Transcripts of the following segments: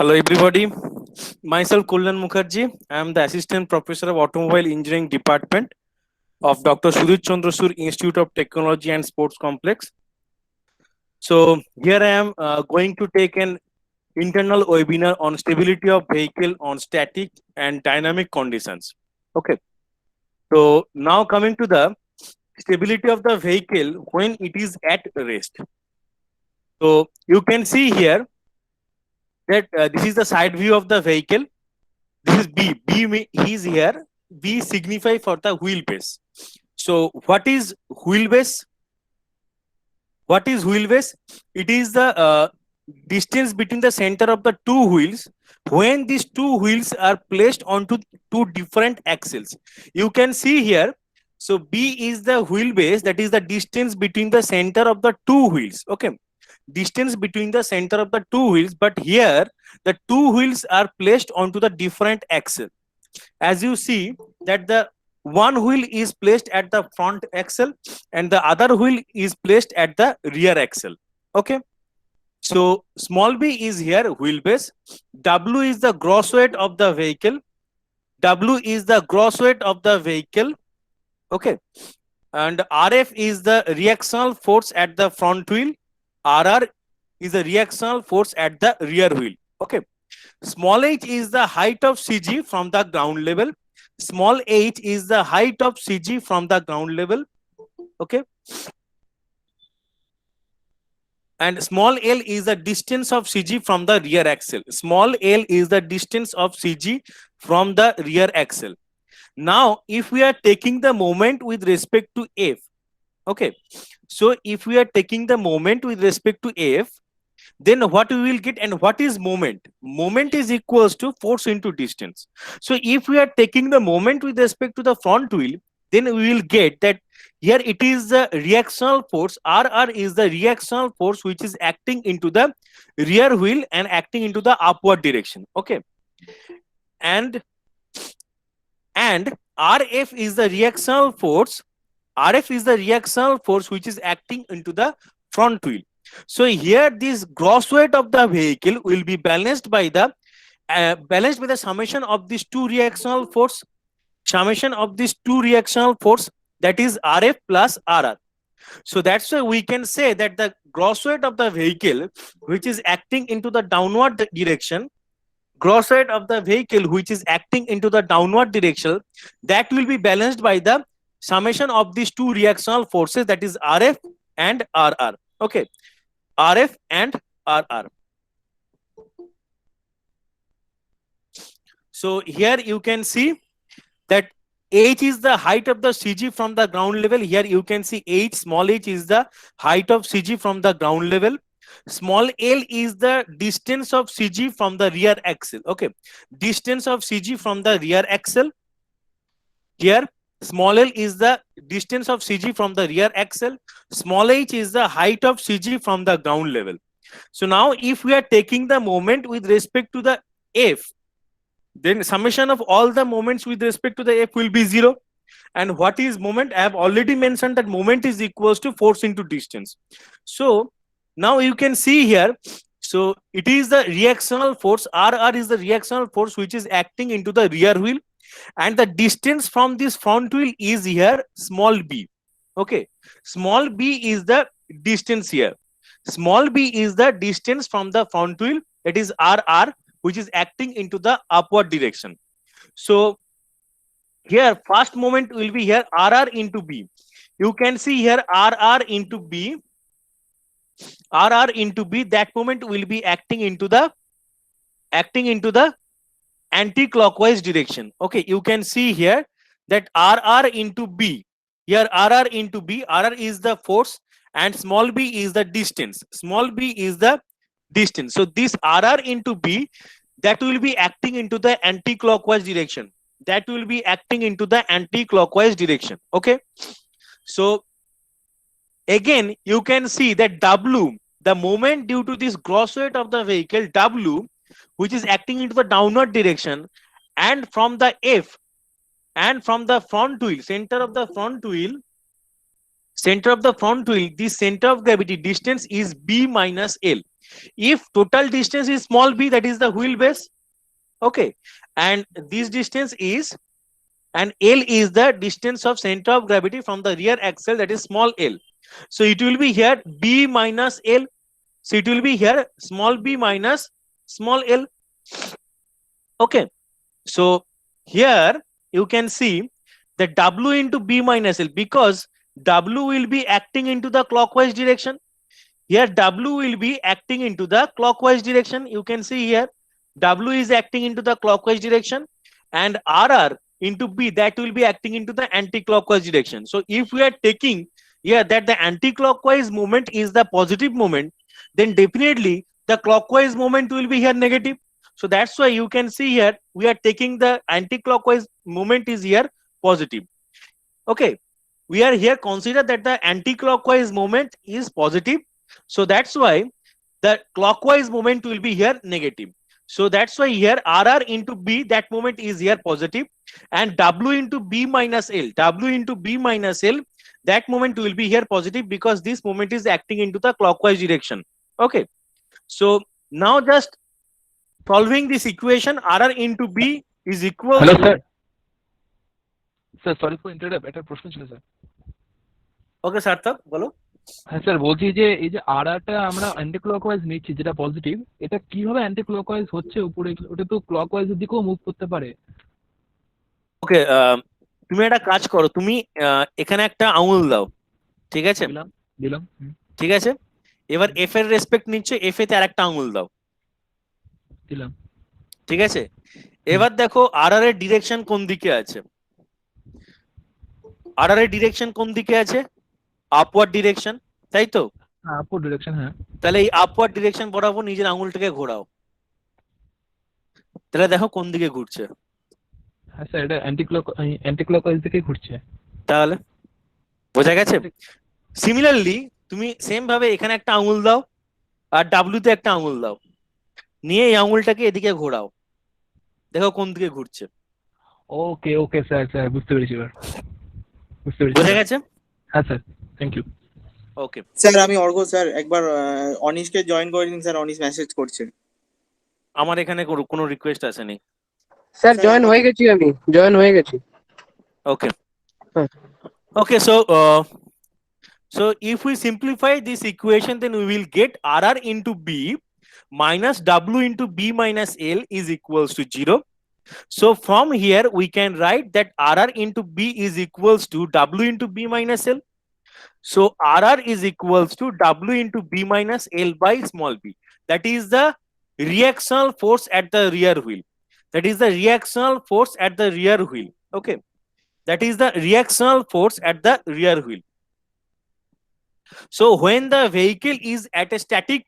Hello everybody, myself Kullan Mukherjee. I am the Assistant Professor of Automobile Engineering Department of Dr. Sudhir Chandrasur Institute of Technology and Sports Complex. So here I am going to take an internal webinar on stability of vehicle on static and dynamic conditions. Okay, so now coming to the stability of the vehicle when it is at rest. So you can see here that this is the side view of the vehicle. This is B. Is here. B signify for the wheelbase. So what is wheelbase? What is wheelbase? It is the distance between the center of the two wheels when these two wheels are placed onto two different axles. You can see here. So B is the wheelbase, that is the distance between the center of the two wheels. Okay, distance between the center of the two wheels, but here the two wheels are placed onto the different axle. As you see that the one wheel is placed at the front axle and the other wheel is placed at the rear axle. Okay, so small b is here wheelbase. W is the gross weight of the vehicle. W is the gross weight of the vehicle. Okay, and RF is the reactional force at the front wheel. RR is the reactional force at the rear wheel. Okay, small h is the height of CG from the ground level. Small h is the height of CG from the ground level. Okay, and small l is the distance of CG from the rear axle. Small l is the distance of CG from the rear axle. Now, if we are taking the moment with respect to F, okay, so if we are taking the moment with respect to F, then what we will get, and what is moment? Moment is equals to force into distance. So if we are taking the moment with respect to the front wheel, then we will get that here it is the reactional force. RR is the reactional force which is acting into the rear wheel and acting into the upward direction. Okay, and RF is the reactional force. RF is the reactional force which is acting into the front wheel. So here this gross weight of the vehicle will be balanced by the summation of these two reactional force. Summation of these two reactional force, that is RF plus RR. So that's why we can say that the gross weight of the vehicle which is acting into the downward direction, gross weight of the vehicle which is acting into the downward direction, that will be balanced by the summation of these two reactional forces, that is RF and RR. Okay, RF and RR. So here you can see that h is the height of the CG from the ground level. Here you can see h, small h is the height of CG from the ground level. Small l is the distance of CG from the rear axle. Okay, distance of CG from the rear axle. Here small l is the distance of CG from the rear axle. Small h is the height of CG from the ground level. So now if we are taking the moment with respect to the F, then summation of all the moments with respect to the F will be 0. And what is moment? I have already mentioned that moment is equals to force into distance. So now you can see here, so it is the reactional force. RR is the reactional force which is acting into the rear wheel, and the distance from this front wheel is here small b. Okay, small b is the distance here. Small b is the distance from the front wheel, that is RR, which is acting into the upward direction. So here first moment will be here RR into B. You can see here RR into B. RR into B, that moment will be acting into the anti-clockwise direction. Okay, you can see here that RR into B. Here RR into B, RR is the force and small b is the distance. Small b is the distance. So this RR into B, that will be acting into the anti-clockwise direction. That will be acting into the anti-clockwise direction. Okay. So again, you can see that W, the moment due to this gross weight of the vehicle, W, which is acting into the downward direction, and from the F, and from the front wheel, center of the front wheel, center of the front wheel, the center of gravity distance is b minus l. If total distance is small b, that is the wheelbase, okay, and this distance is, and l is the distance of center of gravity from the rear axle, that is small l. So it will be here b minus l. So it will be here small b minus small l. Okay. So here you can see the w into b minus l, because w will be acting into the clockwise direction. Here w will be acting into the clockwise direction. You can see here w is acting into the clockwise direction, and rr into b, that will be acting into the anti-clockwise direction. So if we are taking here that the anti-clockwise moment is the positive moment, then definitely the clockwise moment will be here negative. So that's why you can see here we are taking the anti-clockwise moment is here positive. Okay, we are here consider that the anti-clockwise moment is positive. So that's why the clockwise moment will be here negative. So that's why here rr into b, that moment is here positive, and w into b minus l, that moment will be here positive, because this moment is acting into the clockwise direction. Okay, so now just solving this equation, rr into b is equal Hello, to, sir. Sir, sorry for interrupt. একটা প্রশ্ন ছিল sir. ওকে সার্থক বলো। হ্যাঁ sir, বলছি যে এই যে আরআরটা আমরা অ্যান্টি ক্লকওয়াইজ নিচ্ছি যেটা পজিটিভ, এটা কিভাবে অ্যান্টি ক্লকওয়াইজ হচ্ছে উপরে? ওটা তো ক্লকওয়াইজের দিকেও মুভ করতে পারে। ওকে, তুমি একটা কাজ করো, তুমি এখানে একটা আঙুল দাও, ঠিক আছে? দিলাম দিলাম। ঠিক আছে, এবার এফ এর রেসপেক্ট নিচ্ছে, এফ এতে আরেকটা আঙুল দাও, দিলাম। ঠিক আছে? এবার দেখো আরআর এর ডিরেকশন কোন দিকে আছে? আরআর এর ডিরেকশন কোন দিকে আছে? আপওয়ার্ড ডিরেকশন, তাই তো? আপওয়ার্ড ডিরেকশন, হ্যাঁ। তাহলে এই আপওয়ার্ড ডিরেকশন বরাবর নিজের আঙুলটাকে ঘোরাও, তাহলে দেখো কোন দিকে ঘুরছে। হ্যাঁ স্যার, এটা অ্যান্টি ক্লকওয়াইজ দিকেই ঘুরছে। তাহলে বোঝা গেছে? সিমিলারলি তুমি সেম ভাবে এখানে একটা আঙুল দাও আর ডাব্লিউ তে একটা আঙুল দাও, নিয়ে এই আঙুলটাকে এদিকে ঘোরাও, দেখো কোন দিকে ঘুরছে। ওকে ওকে স্যার, স্যার বুঝতে পেরেছি এবার, বুঝতে পেরেছি। বোঝা গেছে? হ্যাঁ sir, thank you. Okay sir, আমি অর্ঘ স্যার, একবার অনিশকে জয়েন করে দিন স্যার, অনিশ মেসেজ করছে। আমার এখানে কোনো রিকোয়েস্ট আসেনি স্যার। জয়েন হয়ে গেছি, আমি জয়েন হয়ে গেছি। ওকে ওকে, so if we simplify this equation, then we will get rr into b minus w into b minus l is equals to 0. So from here we can write that rr into b is equals to w into b minus l. So rr is equals to w into b minus l by small b. That is the reactional force at the rear wheel. That is the reactional force at the rear wheel. Okay, that is the reactional force at the rear wheel. So when the vehicle is at a static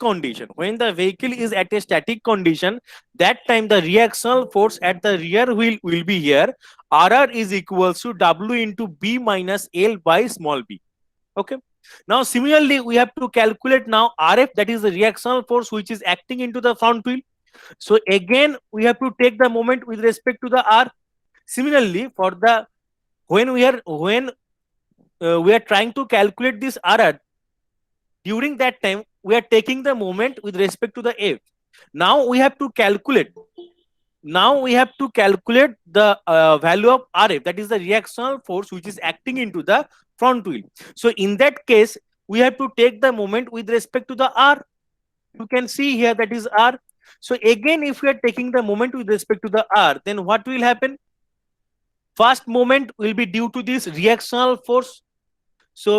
condition, that time the reactional force at the rear wheel will be here. rr is equals to w into b minus l by small b. Okay, now similarly we have to calculate now rf, that is the reactional force which is acting into the front wheel. So again we have to take the moment with respect to the r. Similarly for the when we are trying to calculate this rr, during that time we are taking the moment with respect to the f. Now we have to calculate the value of rf, that is the reactional force which is acting into the front wheel. So in that case we have to take the moment with respect to the r. You can see here that is r. So again if we are taking the moment with respect to the r, then what will happen? First moment will be due to this reactional force. So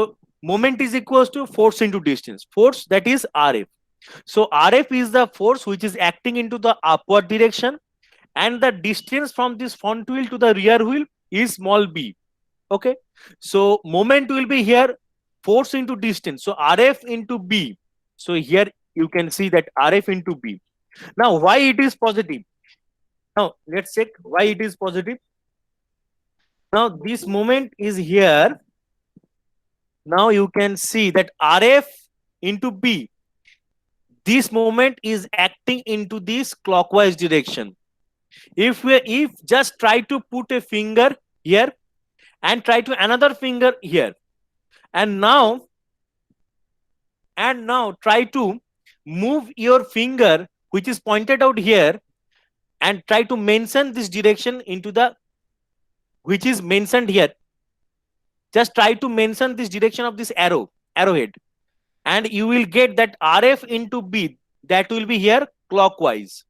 moment is equals to force into distance, force, that is rf. So rf is the force which is acting into the upward direction, and the distance from this front wheel to the rear wheel is small b. Okay, so moment will be here force into distance, so rf into b. So here you can see that rf into b. Now why it is positive? Now let's check why it is positive. Now this moment is here. Now you can see that rf into b, this moment is acting into this clockwise direction. If just try to put a finger here and try to another finger here, And now try to move your finger which is pointed out here and try to mention this direction into the which is mentioned here. Just try to mention this direction of this arrowhead, and you will get that RF into B, that will be here clockwise.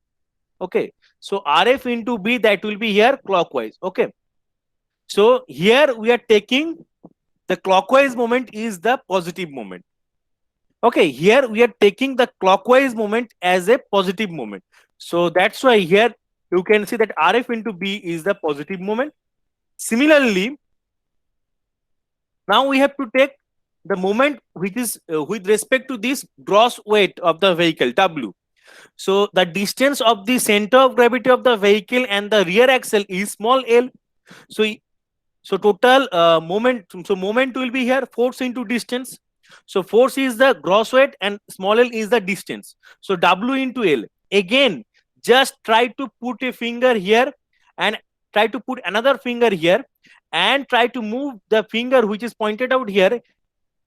Okay, so RF into B, that will be here clockwise. Okay, so here we are taking the clockwise moment is the positive moment. Okay, here we are taking the clockwise moment as a positive moment. So that's why here you can see that RF into B is the positive moment. Similarly, now we have to take the moment which is with respect to this gross weight of the vehicle W. So the distance of the center of gravity of the vehicle and the rear axle is small l. So total moment, so moment will be here force into distance. So force is the gross weight and small l is the distance. So W into L. Again, just try to put a finger here and try to put another finger here and try to move the finger which is pointed out here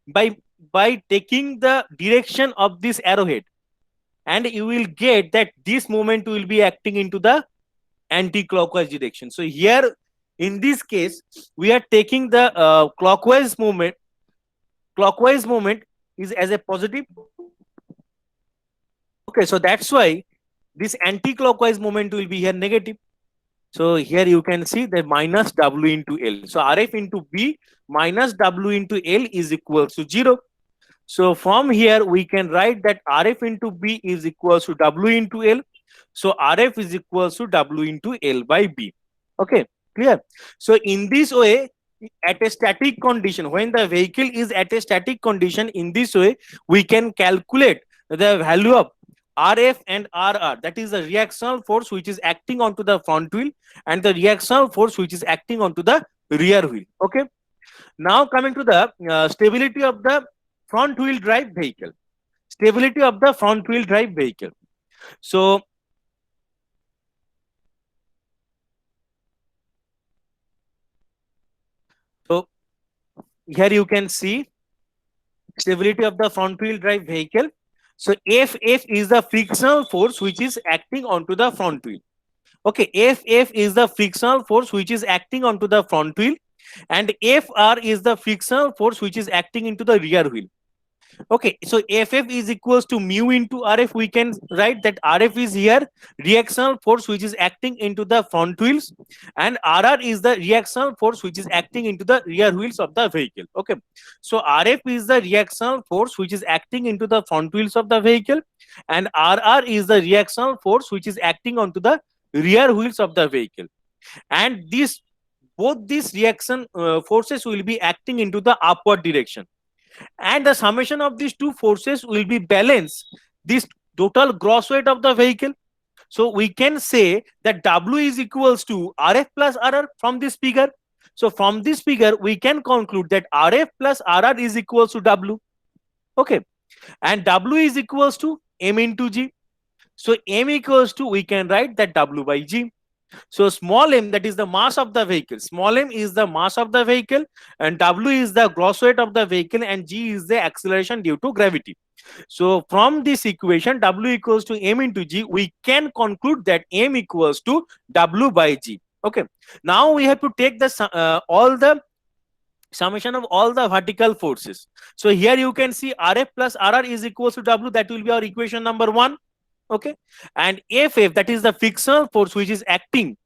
by taking the direction of this arrowhead, and you will get that this moment will be acting into the anti-clockwise direction. So here in this case we are taking the clockwise movement is as a positive. Okay, so that's why this anti-clockwise moment will be here negative. So here you can see that minus W into L. So RF into B minus W into L is equal to 0. So from here we can write that RF into B is equal to W into L. So RF is equal to W into L by B. Okay, clear? So in this way, at a static condition, when the vehicle is at a static condition, in this way we can calculate the value of RF and RR, that is the reactional force which is acting onto the front wheel and the reactional force which is acting onto the rear wheel. Okay, now coming to the stability of the front wheel drive vehicle. Stability of the front wheel drive vehicle. So here you can see stability of the front wheel drive vehicle. So F is the frictional force which is acting onto the front wheel. Okay, F is the frictional force which is acting onto the front wheel, and Fr is the frictional force which is acting into the rear wheel. Okay, so Ff is equals to mu into Rf. We can write that Rf is here reactional force which is acting into the front wheels, and Rr is the reactional force which is acting into the rear wheels of the vehicle. Okay, so Rf is the reactional force which is acting into the front wheels of the vehicle, and Rr is the reactional force which is acting onto the rear wheels of the vehicle, and both these reaction forces will be acting into the upward direction, and the summation of these two forces will be balance this total gross weight of the vehicle. So we can say that W is equals to Rf plus Rr from this figure. So from this figure we can conclude that Rf plus Rr is equals to W. Okay, and W is equals to M into G. So M equals to, we can write that W by G. So small m, that is the mass of the vehicle, small m is the mass of the vehicle, and W is the gross weight of the vehicle, and G is the acceleration due to gravity. So from this equation W equals to M into G, we can conclude that M equals to W by G. Okay, now we have to take the all the summation of all the vertical forces. So here you can see Rf plus Rr is equals to W. That will be our equation number 1. Okay, and Ff, that is the frictional force which is acting,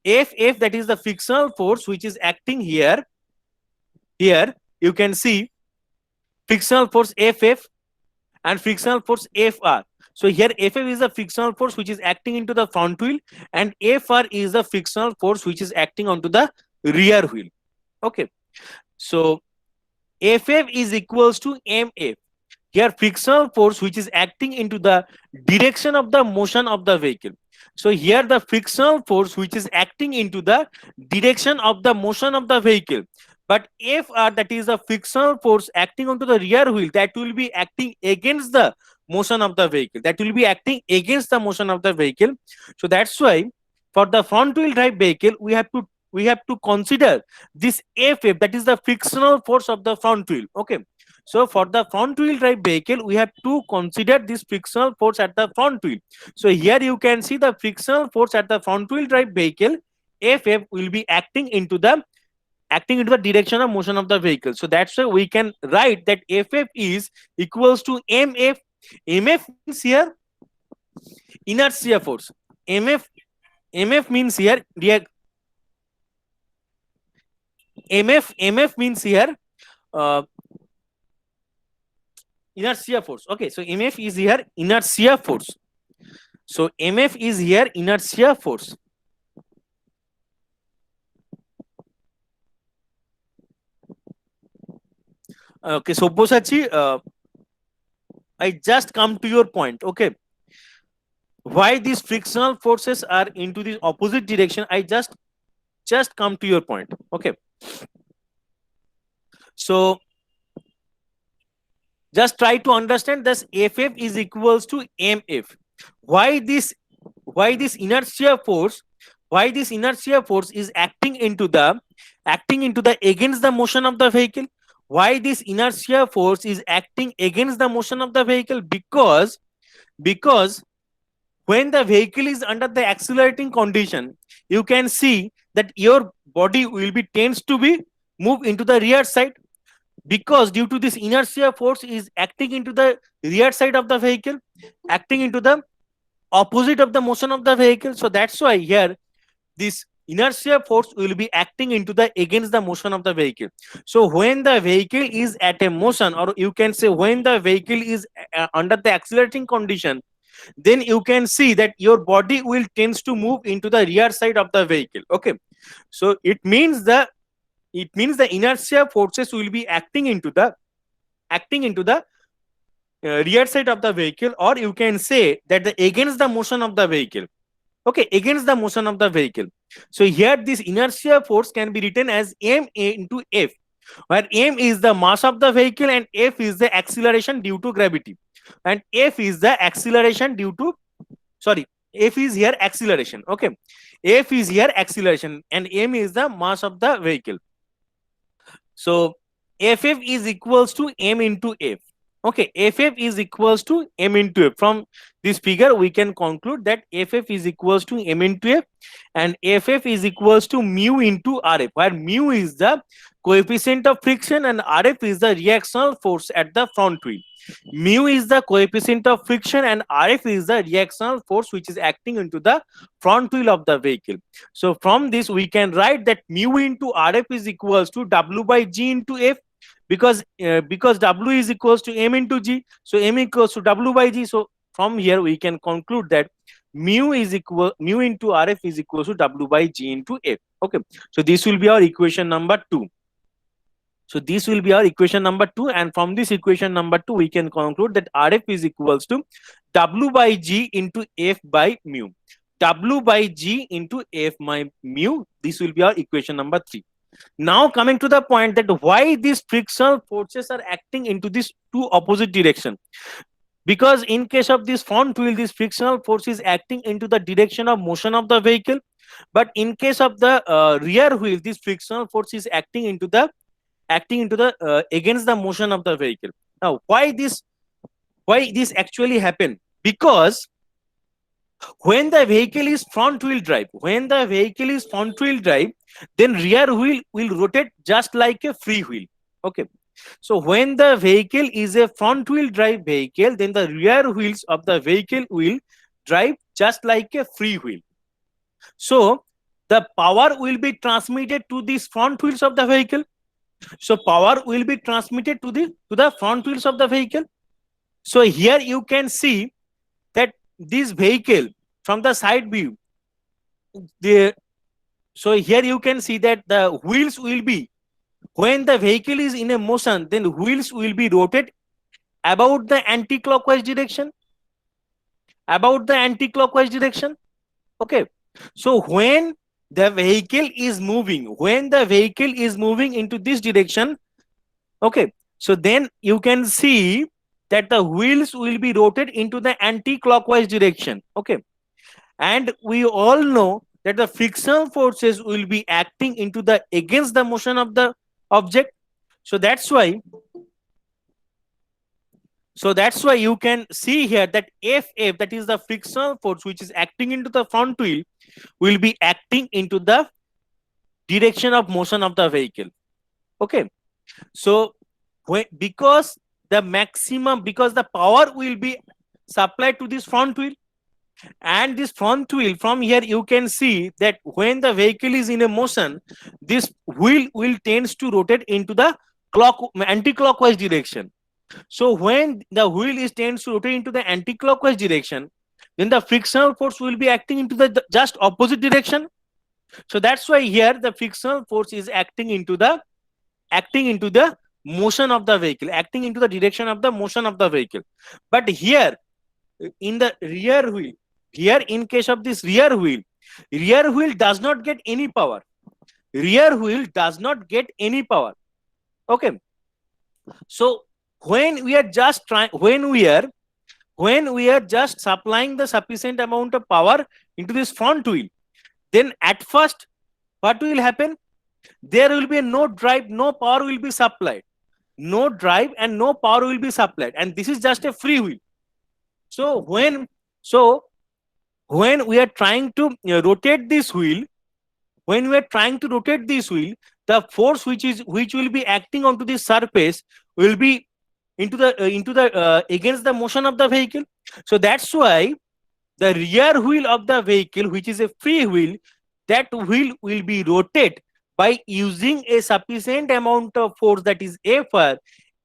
Ff, that is the frictional force which is acting here you can see frictional force Ff and frictional force Fr. So here Ff is the frictional force which is acting into the front wheel, and Fr is the frictional force which is acting onto the rear wheel. Okay, so Ff is equals to Mf. Here frictional force which is acting into the direction of the motion of the vehicle. So here the frictional force which is acting into the direction of the motion of the vehicle, but Fr, that is the frictional force acting onto the rear wheel, that will be acting against the motion of the vehicle, that will be acting against the motion of the vehicle. So that's why for the front wheel drive vehicle we have to we have to consider this FF, that is the frictional force of the front wheel. Okay, so for the front wheel drive vehicle, we have to consider this frictional force at the front wheel. So here you can see the frictional force at the front wheel drive vehicle, FF, will be acting into the direction of motion of the vehicle. So that's why we can write that FF is equals to MF. MF means here inertia force. MF means here MF means here inertia force. Okay, so MF is here inertia force. So MF is here inertia force. Okay, so Sabyasachi, I just come to your point. Okay, why these frictional forces are into the opposite direction? I just come to your point. Okay, so just try to understand this. FF is equals to MF. Why this inertia force? Why this inertia force is acting into the against the motion of the vehicle? Why this inertia force is acting against the motion of the vehicle? Because when the vehicle is under the accelerating condition, you can see that your body will be tends to be move into the rear side, because due to this inertia force is acting into the rear side of the vehicle, acting into the opposite of the motion of the vehicle. So that's why here this inertia force will be acting into the against the motion of the vehicle. So when the vehicle is at a motion, or you can say when the vehicle is under the accelerating condition, then you can see that your body will tends to move into the rear side of the vehicle. Okay, so it means the inertia forces will be acting into the rear side of the vehicle, or you can say that against the motion of the vehicle. Okay, against the motion of the vehicle. So here this inertia force can be written as M into F, where M is the mass of the vehicle and F is the acceleration due to gravity, and F is the acceleration due to F is here acceleration. Okay, F is here acceleration and M is the mass of the vehicle. So FF is equals to M into F. Okay, FF is equals to M into F. From this figure, we can conclude that FF is equals to M into F, and FF is equals to mu into RF, where mu is the coefficient of friction and RF is the reactional force at the front wheel. Mu is the coefficient of friction and RF is the reactional force which is acting into the front wheel of the vehicle. So from this, we can write that mu into RF is equals to W by G into F, because W is equals to M into G, so M equals to W by G. So from here we can conclude that mu into RF is equals to W by G into F. Okay, so this will be our equation number 2. So this will be our equation number 2, and from this equation number 2 we can conclude that RF is equals to W by G into F by mu. W by G into F by mu. This will be our equation number 3. Now coming to the point that why these frictional forces are acting into these two opposite direction. Because in case of this front wheel, this frictional force is acting into the direction of motion of the vehicle, but in case of the rear wheel, this frictional force is acting into the against the motion of the vehicle. Now why this actually happen? Because when the vehicle is front wheel drive, then rear wheel will rotate just like a free wheel. Okay, so when the vehicle is a front wheel drive vehicle, then the rear wheels of the vehicle will drive just like a free wheel. So the power will be transmitted to these front wheels of the vehicle. So power will be transmitted to the front wheels of the vehicle. So here you can see that this vehicle from the side view, so here you can see that the wheels will be, when the vehicle is in a motion, then wheels will be rotated about the anti-clockwise direction. Okay, so when the vehicle is moving into this direction, okay, so then you can see that the wheels will be rotated into the anti-clockwise direction. Okay, and we all know that the frictional forces will be acting into the against the motion of the object. So that's why you can see here that FF, that is the frictional force which is acting into the front wheel, will be acting into the direction of motion of the vehicle. Okay, so because the power will be supplied to this front wheel, and this front wheel, from here you can see that when the vehicle is in a motion, this wheel will tends to rotate into the anti-clockwise direction. So when the wheel is tends to rotate into the anti-clockwise direction, then the frictional force will be acting into the just opposite direction. So that's why here the frictional force is acting into the motion of the vehicle, acting into the direction of the motion of the vehicle. But here in the rear wheel, here in case of this rear wheel does not get any power. Rear wheel does not get any power. Okay, so when we are just supplying the sufficient amount of power into this front wheel, then at first what will happen? There will be no drive, no power will be supplied. No drive and no power will be supplied, and this is just a free wheel. So when we are trying to rotate this wheel, the force which will be acting onto this surface will be into the against the motion of the vehicle. So that's why the rear wheel of the vehicle, which is a free wheel, that wheel will be rotated by using a sufficient amount of force, that is Fr,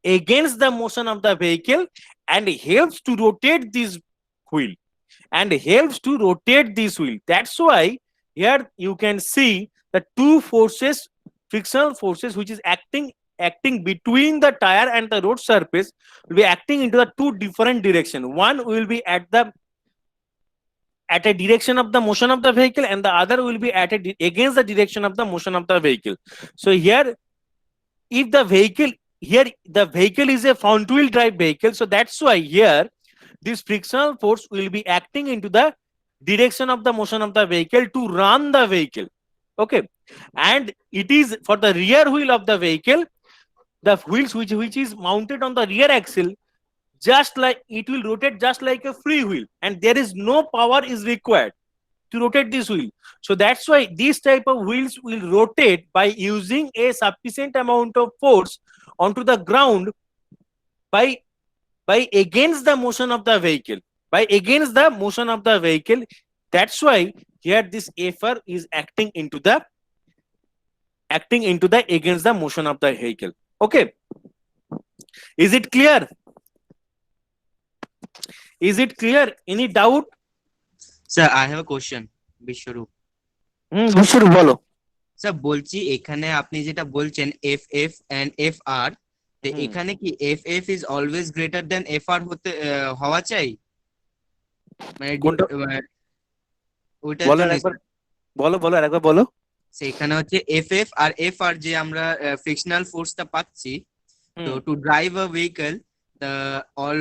against the motion of the vehicle, and helps to rotate this wheel. That's why here you can see the two forces, frictional forces, which is acting between the tire and the road surface, will be acting into the two different directions. One will be at a direction of the motion of the vehicle, and the other will be against the direction of the motion of the vehicle. So here, if the vehicle is a front wheel drive vehicle, so that's why here this frictional force will be acting into the direction of the motion of the vehicle to run the vehicle. Okay, and it is for the rear wheel of the vehicle, the wheels which is mounted on the rear axle, just like it will rotate just like a free wheel, and there is no power is required to rotate this wheel. So that's why these type of wheels will rotate by using a sufficient amount of force onto the ground by against the motion of the vehicle. That's why here this Fr is acting into the against the motion of the vehicle. Okay, is it clear? Any doubt? Sir I have a question Biswarup Biswarup বলো। Sir বলছি এখানে আপনি যেটা বলছেন F F and F R, তো এখানে কি F F is always greater than F R হওয়া চাই? মানে ওইটা বলো আরেকবার বলো। সেখানে হচ্ছে F F R F R, যে আমরা ফ্রিকশনাল ফোর্সটা পাচ্ছি, তো to drive a vehicle all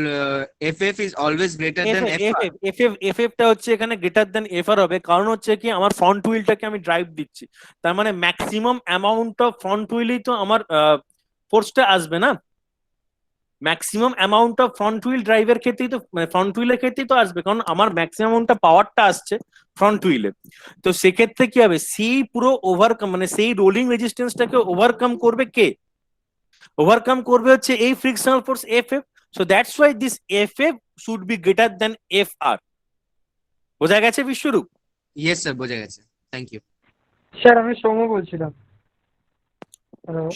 FF is always greater than FR. FF টা হচ্ছে এখানে গ্রেটার দেন FR হবে, কারণ হচ্ছে কি আমার ফ্রন্ট হুইলটাকে আমি ড্রাইভ দিচ্ছি, তার মানে ম্যাক্সিমাম অ্যামাউন্ট অফ ফ্রন্ট হুইলেই তো আমার ফোর্সটা আসবে না। Maximum amount of front wheel ড্রাইভের ক্ষেত্রেই তো, মানে ফ্রন্ট হুইলের ক্ষেত্রেই তো আসবে, কারণ আমার ম্যাক্সিমামটা পাওয়ারটা আসছে ফ্রন্ট হুইলে। তো সেক্ষেত্রে কি হবে, সেই পুরো ওভারকাম, মানে সেই রোলিং রেজিস্ট্যান্সটাকে ওভারকাম করবে কে? ওভারকাম করবে হচ্ছে এই frictional force FF. So that's why this FF should be greater than FR. বোঝা গেছে বিশ্বরূপ? ইয়েস স্যার, বোঝা গেছে, থ্যাংক ইউ। স্যার আমি সৌম্য বলছিলাম।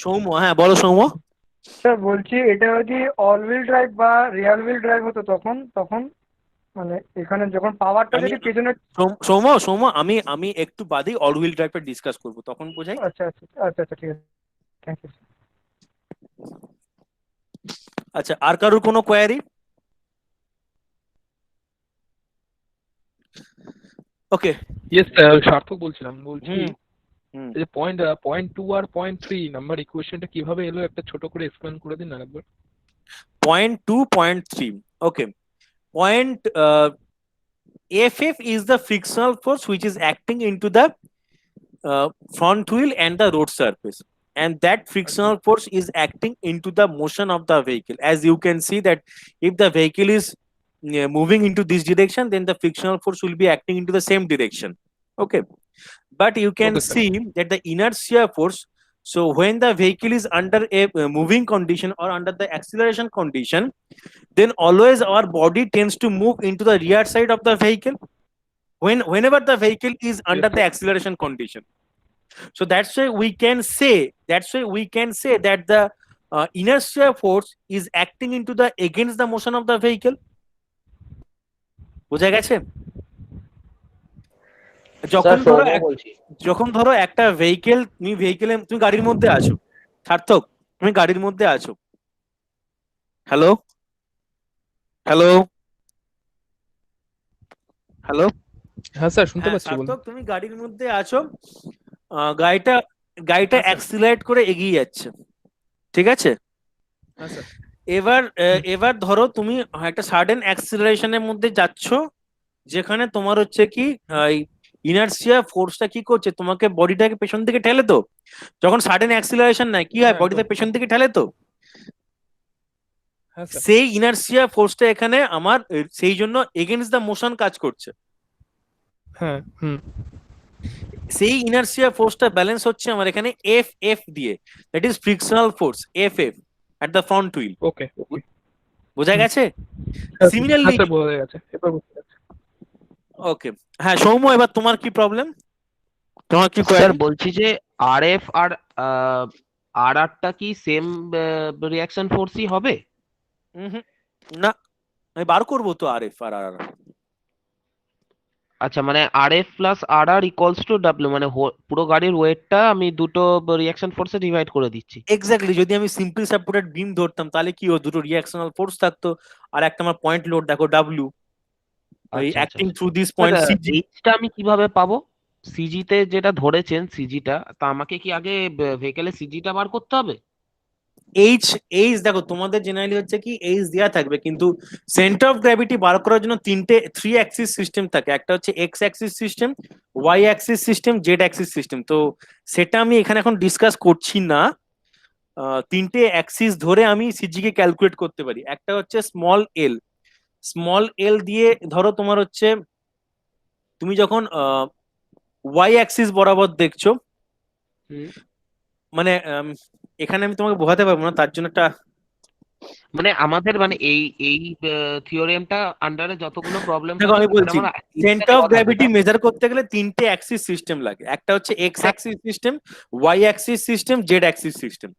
সৌম্য, হ্যাঁ বলো সৌম্য। স্যার বলছি এটা যদি অল হুইল ড্রাইভ বা রিয়ার হুইল ড্রাইভ হতো তখন মানে এখানে যখন পাওয়ারটা যদি পেছনে। সৌম্য আমি একটু বাদেই অল হুইল ড্রাইভটা ডিসকাস করব, তখন বোঝাই। আচ্ছা ঠিক আছে, থ্যাংক ইউ। আচ্ছা, আর কারোর কোনো কোয়ারি? ওকে, ইয়েস সার্থক বলছিলাম, বলছি যে পয়েন্ট 2 আর পয়েন্ট 3 নাম্বার ইকুয়েশনটা কিভাবে এলো একটা ছোট করে এক্সপ্লেন করে দিন আরেকবার। Point 2 point 3, okay. Point FF is the frictional force which is acting into the front wheel and the road surface, and that frictional force is acting into the motion of the vehicle. As you can see that if the vehicle is moving into this direction, then the frictional force will be acting into the same direction. Okay, but you can Okay, sir. see that the inertia force, so when the vehicle is under a moving condition or under the acceleration condition, then always our body tends to move into the rear side of the vehicle whenever the vehicle is under the acceleration condition. So that's why we can say that the inertia force is acting into the against the motion of the vehicle. বোঝা গেছে? যখন sir ধরো সৌম্য বলছি। যখন ধরো একটা vehicle, তুমি গাড়ির মধ্যে আছো, সার্থক তুমি গাড়ির মধ্যে আছো, হ্যালো হ্যালো হ্যালো, হ্যাঁ স্যার, শুনতে হ্যাঁ পাচ্ছি, বলুন। সার্থক তুমি গাড়ির মধ্যে আছো, গাড়িটা হ্যাঁ, স্যার। অ্যাক্সিলারেট করে এগিয়ে যাচ্ছে, ঠিক আছে? হ্যাঁ স্যার। এবার ধরো তুমি একটা সাডেন অ্যাক্সিলারেশনের মধ্যে যাচ্ছ, যেখানে তোমার হচ্ছে কি ইনার্সিয়া ফোর্সটা কি করছে, তোমাকে বডিটাকে পেছন দিকে ঠেলে। তো যখন সাডেন অ্যাক্সিলারেশন নাই কি হয়, হ্যাঁ, বডিটা একদম। পেছন দিকে ঠেলে। তো হ্যাঁ স্যার। সেই ইনার্সিয়া ফোর্সটা এখানে আমার সেই জন্য এগেইনস্ট দ্য মোশন কাজ করছে। হ্যাঁ, হুম। সেই ইনার্সিয়া ফোর্সটা ব্যালেন্স হচ্ছে আমার এখানে এফ এফ দিয়ে, that is frictional force F F at the front wheel. Okay, okay. বোঝা গেছে? হ্যাঁ সিমিলারলি স্যার, বোঝা গেছে, এবার বুঝতে পারছি। ওকে, হ্যাঁ সৌম্য, এবার তোমার কি প্রবলেম, তোমার কি স্যার কোয়ারি? বলছি যে আরএফ আর আরআরটা কি সেম রিঅ্যাকশন ফোর্সই হবে? না, আমি বার করবো তো আর এফ আর আর। আচ্ছা, মানে RF plus RR equals to W, মানে পুরো গাড়ির ওয়েটটা আমি দুটো রিঅ্যাকশন ফোর্সে ডিভাইড করে দিচ্ছি। এক্স্যাক্টলি, যদি আমি সিম্পল সাপোর্টেড বিম ধরতাম তাহলে কি হতো, দুটো রিঅ্যাকশনাল ফোর্স থাকতো, আর একটা আমার পয়েন্ট লোড দেখো ডাব্লিউ, আচ্ছা, আচ্ছা। Acting through this sir, point CG. এইচটা আমি কিভাবে পাবো? সিজিতে যেটা ধরেছেন সিজিটা, তা আমাকে কি আগে ভেহিকেলের সিজিটা বার করতে হবে? এইচ এইচ দেখো তোমাদের জেনারেলি হচ্ছে কি এইচ দেওয়া থাকবে, কিন্তু সেন্টার অফ গ্র্যাভিটি বার করার জন্য থ্রি অ্যাক্সিস সিস্টেম থাকে। একটা হচ্ছে X axis system, Y axis system, Z axis system. তো সেটা আমি এখানে এখন ডিসকাস করছি না। তিনটে অ্যাক্সিস ধরে আমি সিজি কে ক্যালকুলেট করতে পারি। একটা হচ্ছে স্মল এল দিয়ে ধরো তোমার হচ্ছে তুমি যখন ওয়াই অ্যাক্সিস বরাবর দেখছো, মানে এখানে আমি তোমাকে বোঝাতে পারবো না, তার জন্য একটা মানে আমাদের মানে এই থিওরেমটা আন্ডারে যতগুলো প্রবলেম দেখো আমি বলছি, আমার সেন্টার অফ গ্র্যাভিটি মেজার করতে গেলে তিনটে অ্যাক্সিস সিস্টেম লাগে। একটা হচ্ছে X axis system, Y axis system, Z axis system.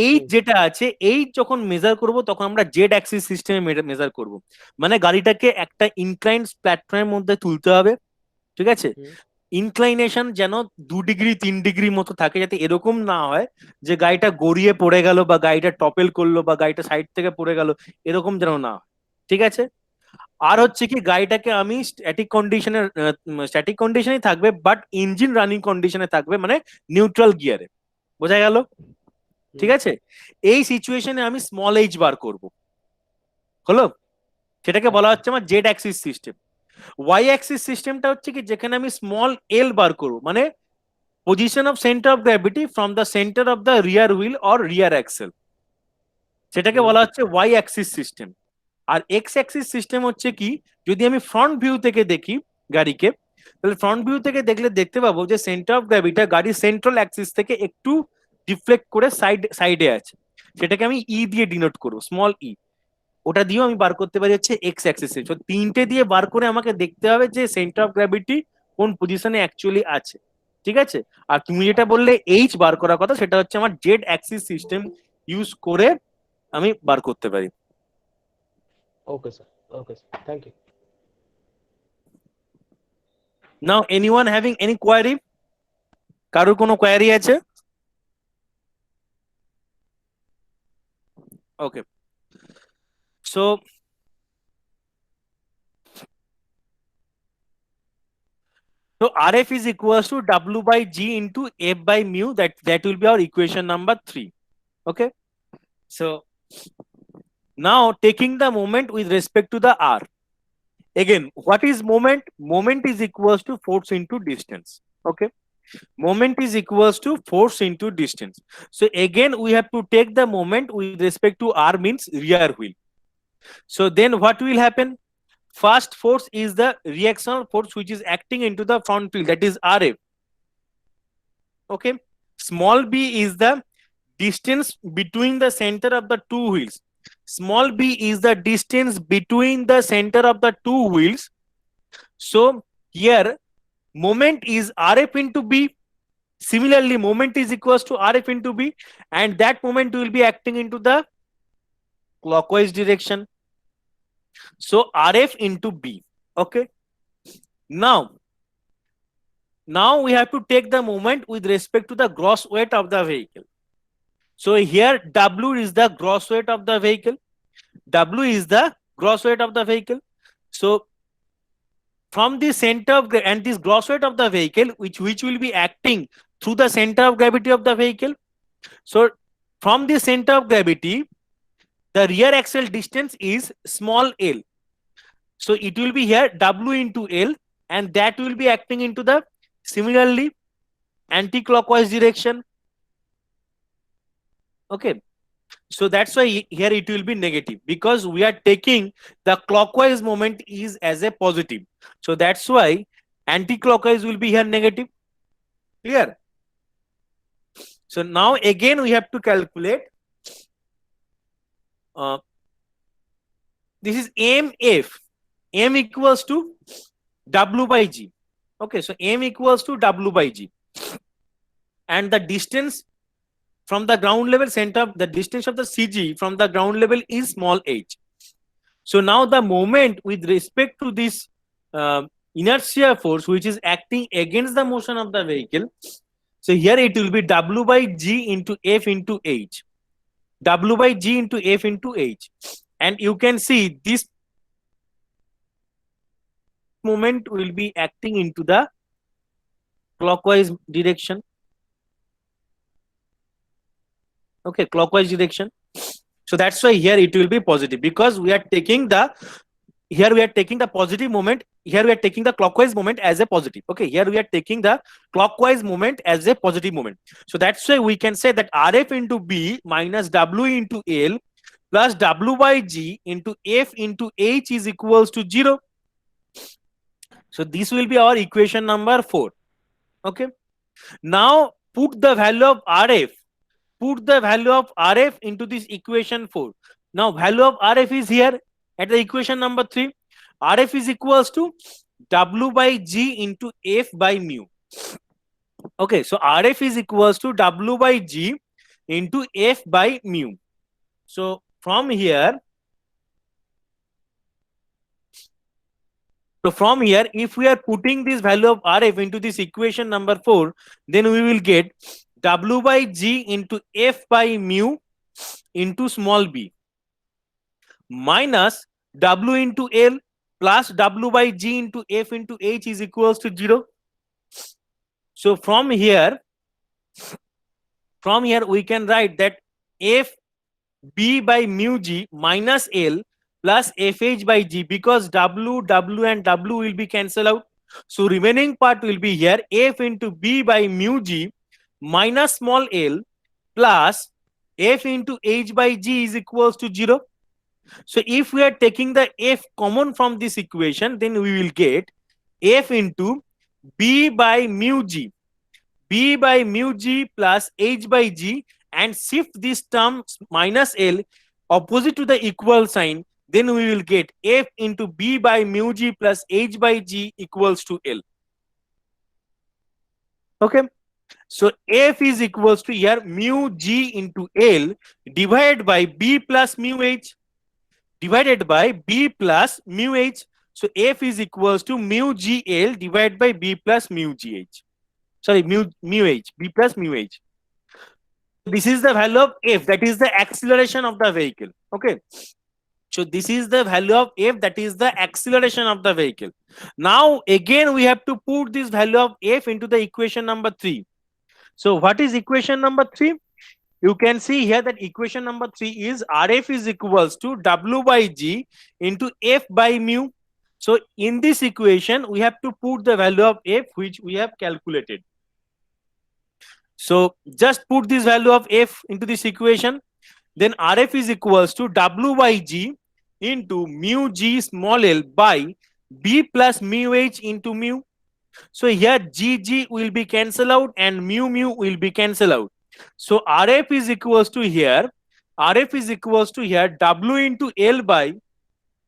এই যেটা আছে, এই যখন মেজার করব তখন আমরা জেড অ্যাক্সিস সিস্টেমে মেজার করব। মানে গাড়িটাকে একটা ইনক্লাইন্ড প্ল্যাটফর্মের মধ্যে তুলতে হবে, ঠিক আছে? ইনক্লাইনেশন যেন 2 ডিগ্রি 3 ডিগ্রি মতো থাকে, যাতে এরকম না হয় যে গাড়িটা গড়িয়ে পড়ে গেল বা গাড়িটা টপেল করলো বা গাড়িটা সাইড থেকে পড়ে গেল, এরকম যেন না হয়, ঠিক আছে? আর হচ্ছে কি গাড়িটাকে আমি স্ট্যাটিক কন্ডিশনে থাকবে, বাট ইঞ্জিন রানিং কন্ডিশনে থাকবে, মানে নিউট্রাল গিয়ারে। বোঝা গেল? ঠিক আছে, এই সিচুয়েশনে আমি স্মল এইচ বার করব, হলো? সেটাকে বলা হচ্ছে আমার Z axis system. Y axis সিস্টেমটা হচ্ছে কি যেখানে আমি স্মল এল বার করব, মানে position of centre of gravity from the centre of the rear wheel or rear axle, সেটাকে বলা হচ্ছে ওয়াই অ্যাক্সিস সিস্টেম। আর এক্স অ্যাক্সিস সিস্টেম হচ্ছে কি, যদি আমি ফ্রন্ট ভিউ থেকে দেখি গাড়িকে, তাহলে ফ্রন্ট ভিউ থেকে দেখলে দেখতে পাবো যে সেন্টার অফ গ্র্যাভিটি গাড়ির সেন্ট্রাল অ্যাক্সিস থেকে একটু ডিফ্লেক্ট করে সাইডে আছে, সেটাকে আমি ই দিয়ে ডিনোট করবো, স্মল ই। ওটা দিয়েও আমি বার করতে পারি হচ্ছে এক্স অ্যাক্সিসে। তো তিনটে দিয়ে বার করে আমাকে দেখতে হবে যে সেন্টার অফ গ্র্যাভিটি কোন পজিশনে অ্যাকচুয়ালি আছে, ঠিক আছে? আর তুমি যেটা বললে এইচ বার করার কথা, সেটা হচ্ছে আমার জেড অ্যাক্সিস সিস্টেম ইউজ করে আমি বার করতে পারি। Okay sir, okay sir, thank you. Now anyone having any query? কারোর কোনো কোয়ারি আছে? Okay, so RF is equals to W by G into F by mu, that will be our equation number 3. Okay, so now taking the moment with respect to the R, Again, what is moment? Moment is equals to force into distance. Okay. Moment is equals to force into distance. So again, we have to take the moment with respect to R means rear wheel. So then what will happen? First force is the reactional force which is acting into the front wheel, that is RF. Okay. Small b is the distance between the center of the two wheels. Small b is the distance between the center of the two wheels. So here moment is RF into B. Similarly, moment is equals to RF into B, and that moment will be acting into the clockwise direction. So RF into B. Okay. Now we have to take the moment with respect to the gross weight of the vehicle. So here W is the gross weight of the vehicle. W is the gross weight of the vehicle. So from the center of and this gross weight of the vehicle, which will be acting through the center of gravity of the vehicle. So from the center of gravity, the rear axle distance is small l. So it will be here W into L, and that will be acting into the similarly anti-clockwise direction. Okay. So that's why here it will be negative, because we are taking the clockwise moment is as a positive. So that's why anti-clockwise will be here negative. Clear? So now again we have to calculate. This is MF. M equals to W by G. Okay, so M equals to W by G. And the distance from the ground level center, the distance of the CG from the ground level is small h. So now the moment with respect to this inertia force which is acting against the motion of the vehicle. So here it will be W by G into F into H. W by G into F into H. And you can see this moment will be acting into the clockwise direction. Okay, clockwise direction. So that's why here it will be positive, because we are taking the positive moment. Here we are taking the clockwise moment as a positive. Okay, here we are taking the clockwise moment as a positive moment. So that's why we can say that RF into B minus W into L plus W by G into F into H is equals to 0. So this will be our equation number 4. Okay. Now put the value of RF. Put the value of RF into this equation 4. Now value of RF is here at the equation number 3. RF is equals to W by G into F by mu. Okay, so RF is equals to W by G into F by mu. So from here, if we are putting this value of RF into this equation number 4, then we will get W by G into F by mu into small b minus W into L plus W by G into F into H is equals to 0. So from here we can write that F B by mu G minus L plus FH by G, because W and W will be cancelled out. So remaining part will be here F into B by mu G minus small l plus F into H by G is equals to 0. So if we are taking the F common from this equation, then we will get F into B by mu G. B by mu G plus H by G, and shift this term minus L opposite to the equal sign, then we will get F into B by mu G plus H by G equals to L. Okay. So F is equals to here mu G into L divided by B plus mu H divided by B plus mu H. So F is equals to mu G L divided by B plus mu G H. Sorry, mu H, B plus mu H. This is the value of F, that is the acceleration of the vehicle. Okay. So this is the value of F, that is the acceleration of the vehicle. Now again we have to put this value of F into the equation number 3. So what is equation number 3? You can see here that equation number 3 is RF is equals to W by G into F by mu. So in this equation, we have to put the value of f which we have calculated. So just put this value of f into this equation. Then Rf is equals to W by G into mu G small l by B plus mu H into mu. So here G will be cancelled out and mu will be cancelled out. So Rf is equals to here W into L by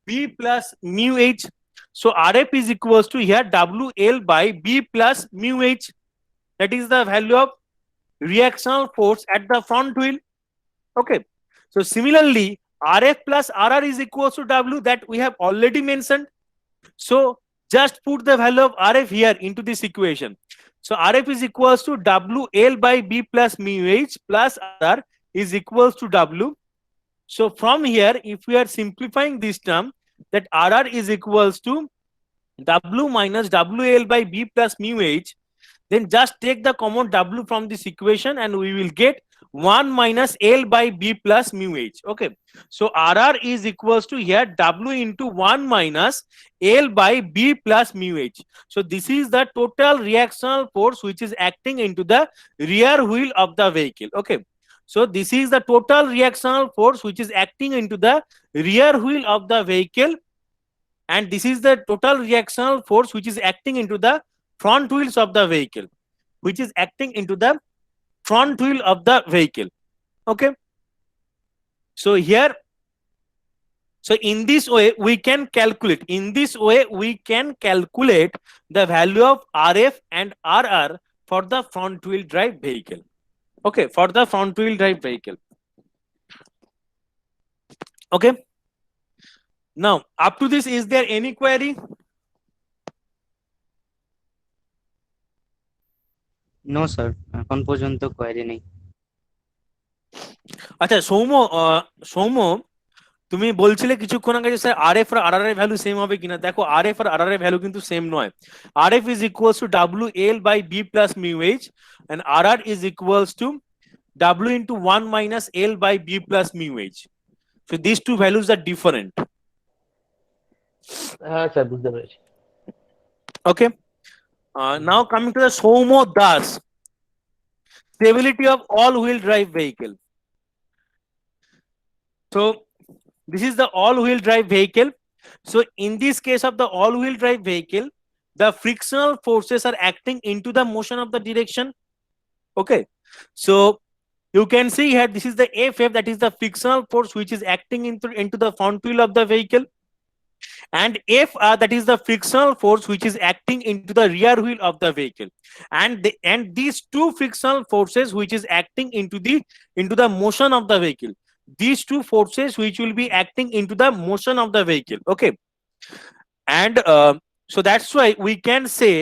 B plus mu H. So Rf is equals to here WL by B plus mu H. That is the value of reactional force at the front wheel. Okay. So similarly, Rf plus Rr is equals to W, that we have already mentioned. So just put the value of Rf here into this equation. So Rf is equals to WL by B plus mu H plus Rr is equals to W. So from here, if we are simplifying this term, that Rr is equals to W minus WL by B plus mu H, then just take the common W from this equation and we will get 1 minus L by B plus mu H. Okay. So Rr is equals to here W into 1 minus L by B plus mu H. So this is the total reactional force which is acting into the rear wheel of the vehicle. Okay. So this is the total reactional force which is acting into the rear wheel of the vehicle, and this is the total reactional force which is acting into the front wheels of the vehicle, Okay. So here, so in this way we can calculate the value of Rf and Rr for the front wheel drive vehicle. Okay, for the front wheel drive vehicle. Okay. Now, up to this, is there any query? No sir, এখন পর্যন্ত query নেই। আচ্ছা সৌম্য, তুমি বলছিলে কিছুক্ষণ আগে যে sir RF আর আরআর এর ভ্যালু সেম হবে কিনা। দেখো আরএফ আর আরআর এর ভ্যালু কিন্তু সেম নয়। RF is equals to WL by B plus mu H and RR is equals to W into 1 minus L by B plus mu H. So these two values are different. হ্যাঁ sir বুঝতে পেরেছি। Okay. Now coming to the Somo Das, stability of all-wheel drive vehicle. So this is the all-wheel drive vehicle. So in this case of the all-wheel drive vehicle, the frictional forces are acting into the motion of the direction. Okay. So you can see here, this is the FF, that is the frictional force which is acting into the front wheel of the vehicle. And FR, that is the frictional force which is acting into the rear wheel of the vehicle. And these two frictional forces which is acting into the motion of the vehicle. These two forces which will be acting into the motion of the vehicle. Okay. And so that's why we can say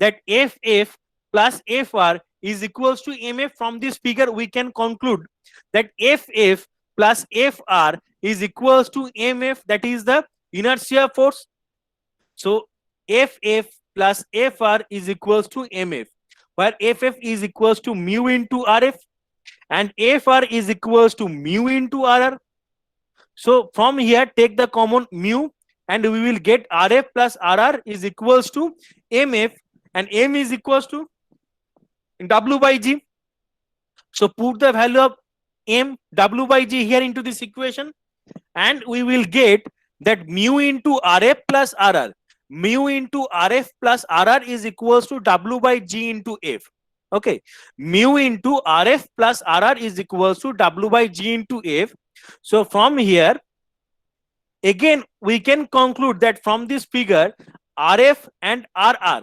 that FF plus FR is equals to MF. From this figure we can conclude that FF plus FR is equals to MF, that is the inertia force. So FF plus FR is equals to MF, where FF is equals to mu into RF and FR is equals to mu into RR. So from here take the common mu and we will get RF plus RR is equals to MF, and M is equals to W by G. So put the value of M, W by G here into this equation and we will get that mu into RF plus RR. Mu into RF plus RR is equals to W by G into F. Okay. Mu into RF plus RR is equals to W by G into F. So from here, again, we can conclude that from this figure, RF and RR.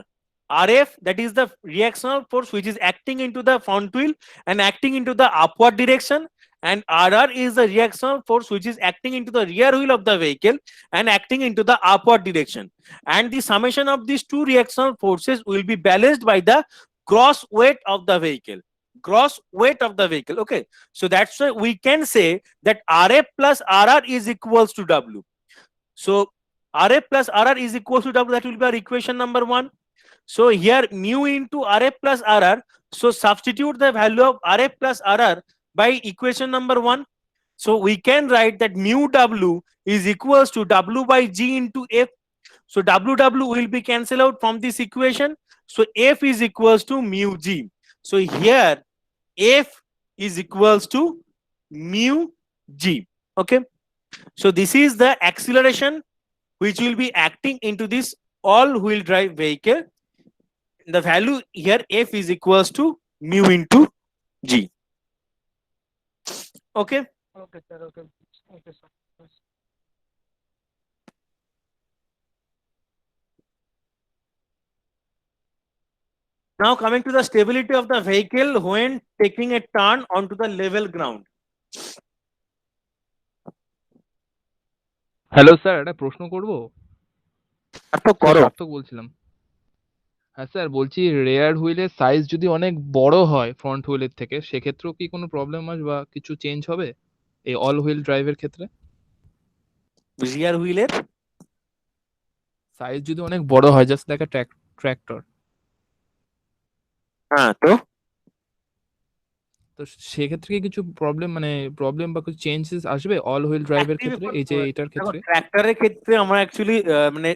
RF, that is the reactional force which is acting into the front wheel and acting into the upward direction, and RR is the reactional force which is acting into the rear wheel of the vehicle and acting into the upward direction. And the summation of these two reactional forces will be balanced by the gross weight of the vehicle. Okay. So that's why we can say that RF plus RR is equals to W. So RF plus RR is equals to W. That will be our equation number 1. So here mu into RF plus RR. So substitute the value of RF plus RR by equation number 1. So we can write that mu W is equals to W by G into F. So WW will be cancelled out from this equation. So F is equals to mu G. So here F is equals to mu G. Okay. So this is the acceleration which will be acting into this all-wheel drive vehicle. The value here F is equals to mu into G. Okay. Okay, sir. Okay. Okay, sir. Now coming to the stability of the vehicle when taking a turn onto the level ground. Hello sir, একটা প্রশ্ন করব। তো করো। সার্থক বলছিলাম। হ্যাঁ sir, বলছি rare হুইলের সাইজ যদি অনেক বড় হয় ফ্রন্ট হুইলের থেকে, সেক্ষেত্রেও কি কোনো প্রবলেম আসবে বা কিছু চেঞ্জ হবে এই অল হুইল ড্রাইভের ক্ষেত্রে? রিয়ার হুইলের সাইজ যদি অনেক বড় হয়, জাস্ট লাইক আ ট্র্যাক্টর, হ্যাঁ তো তো সেক্ষেত্রে কি কিছু প্রবলেম বা কিছু চেঞ্জেস আসবে অল হুইল ড্রাইভের ক্ষেত্রে, এই যে এটার ক্ষেত্রে? ট্র্যাক্টরের ক্ষেত্রে আমরা অ্যাকচুয়ালি মানে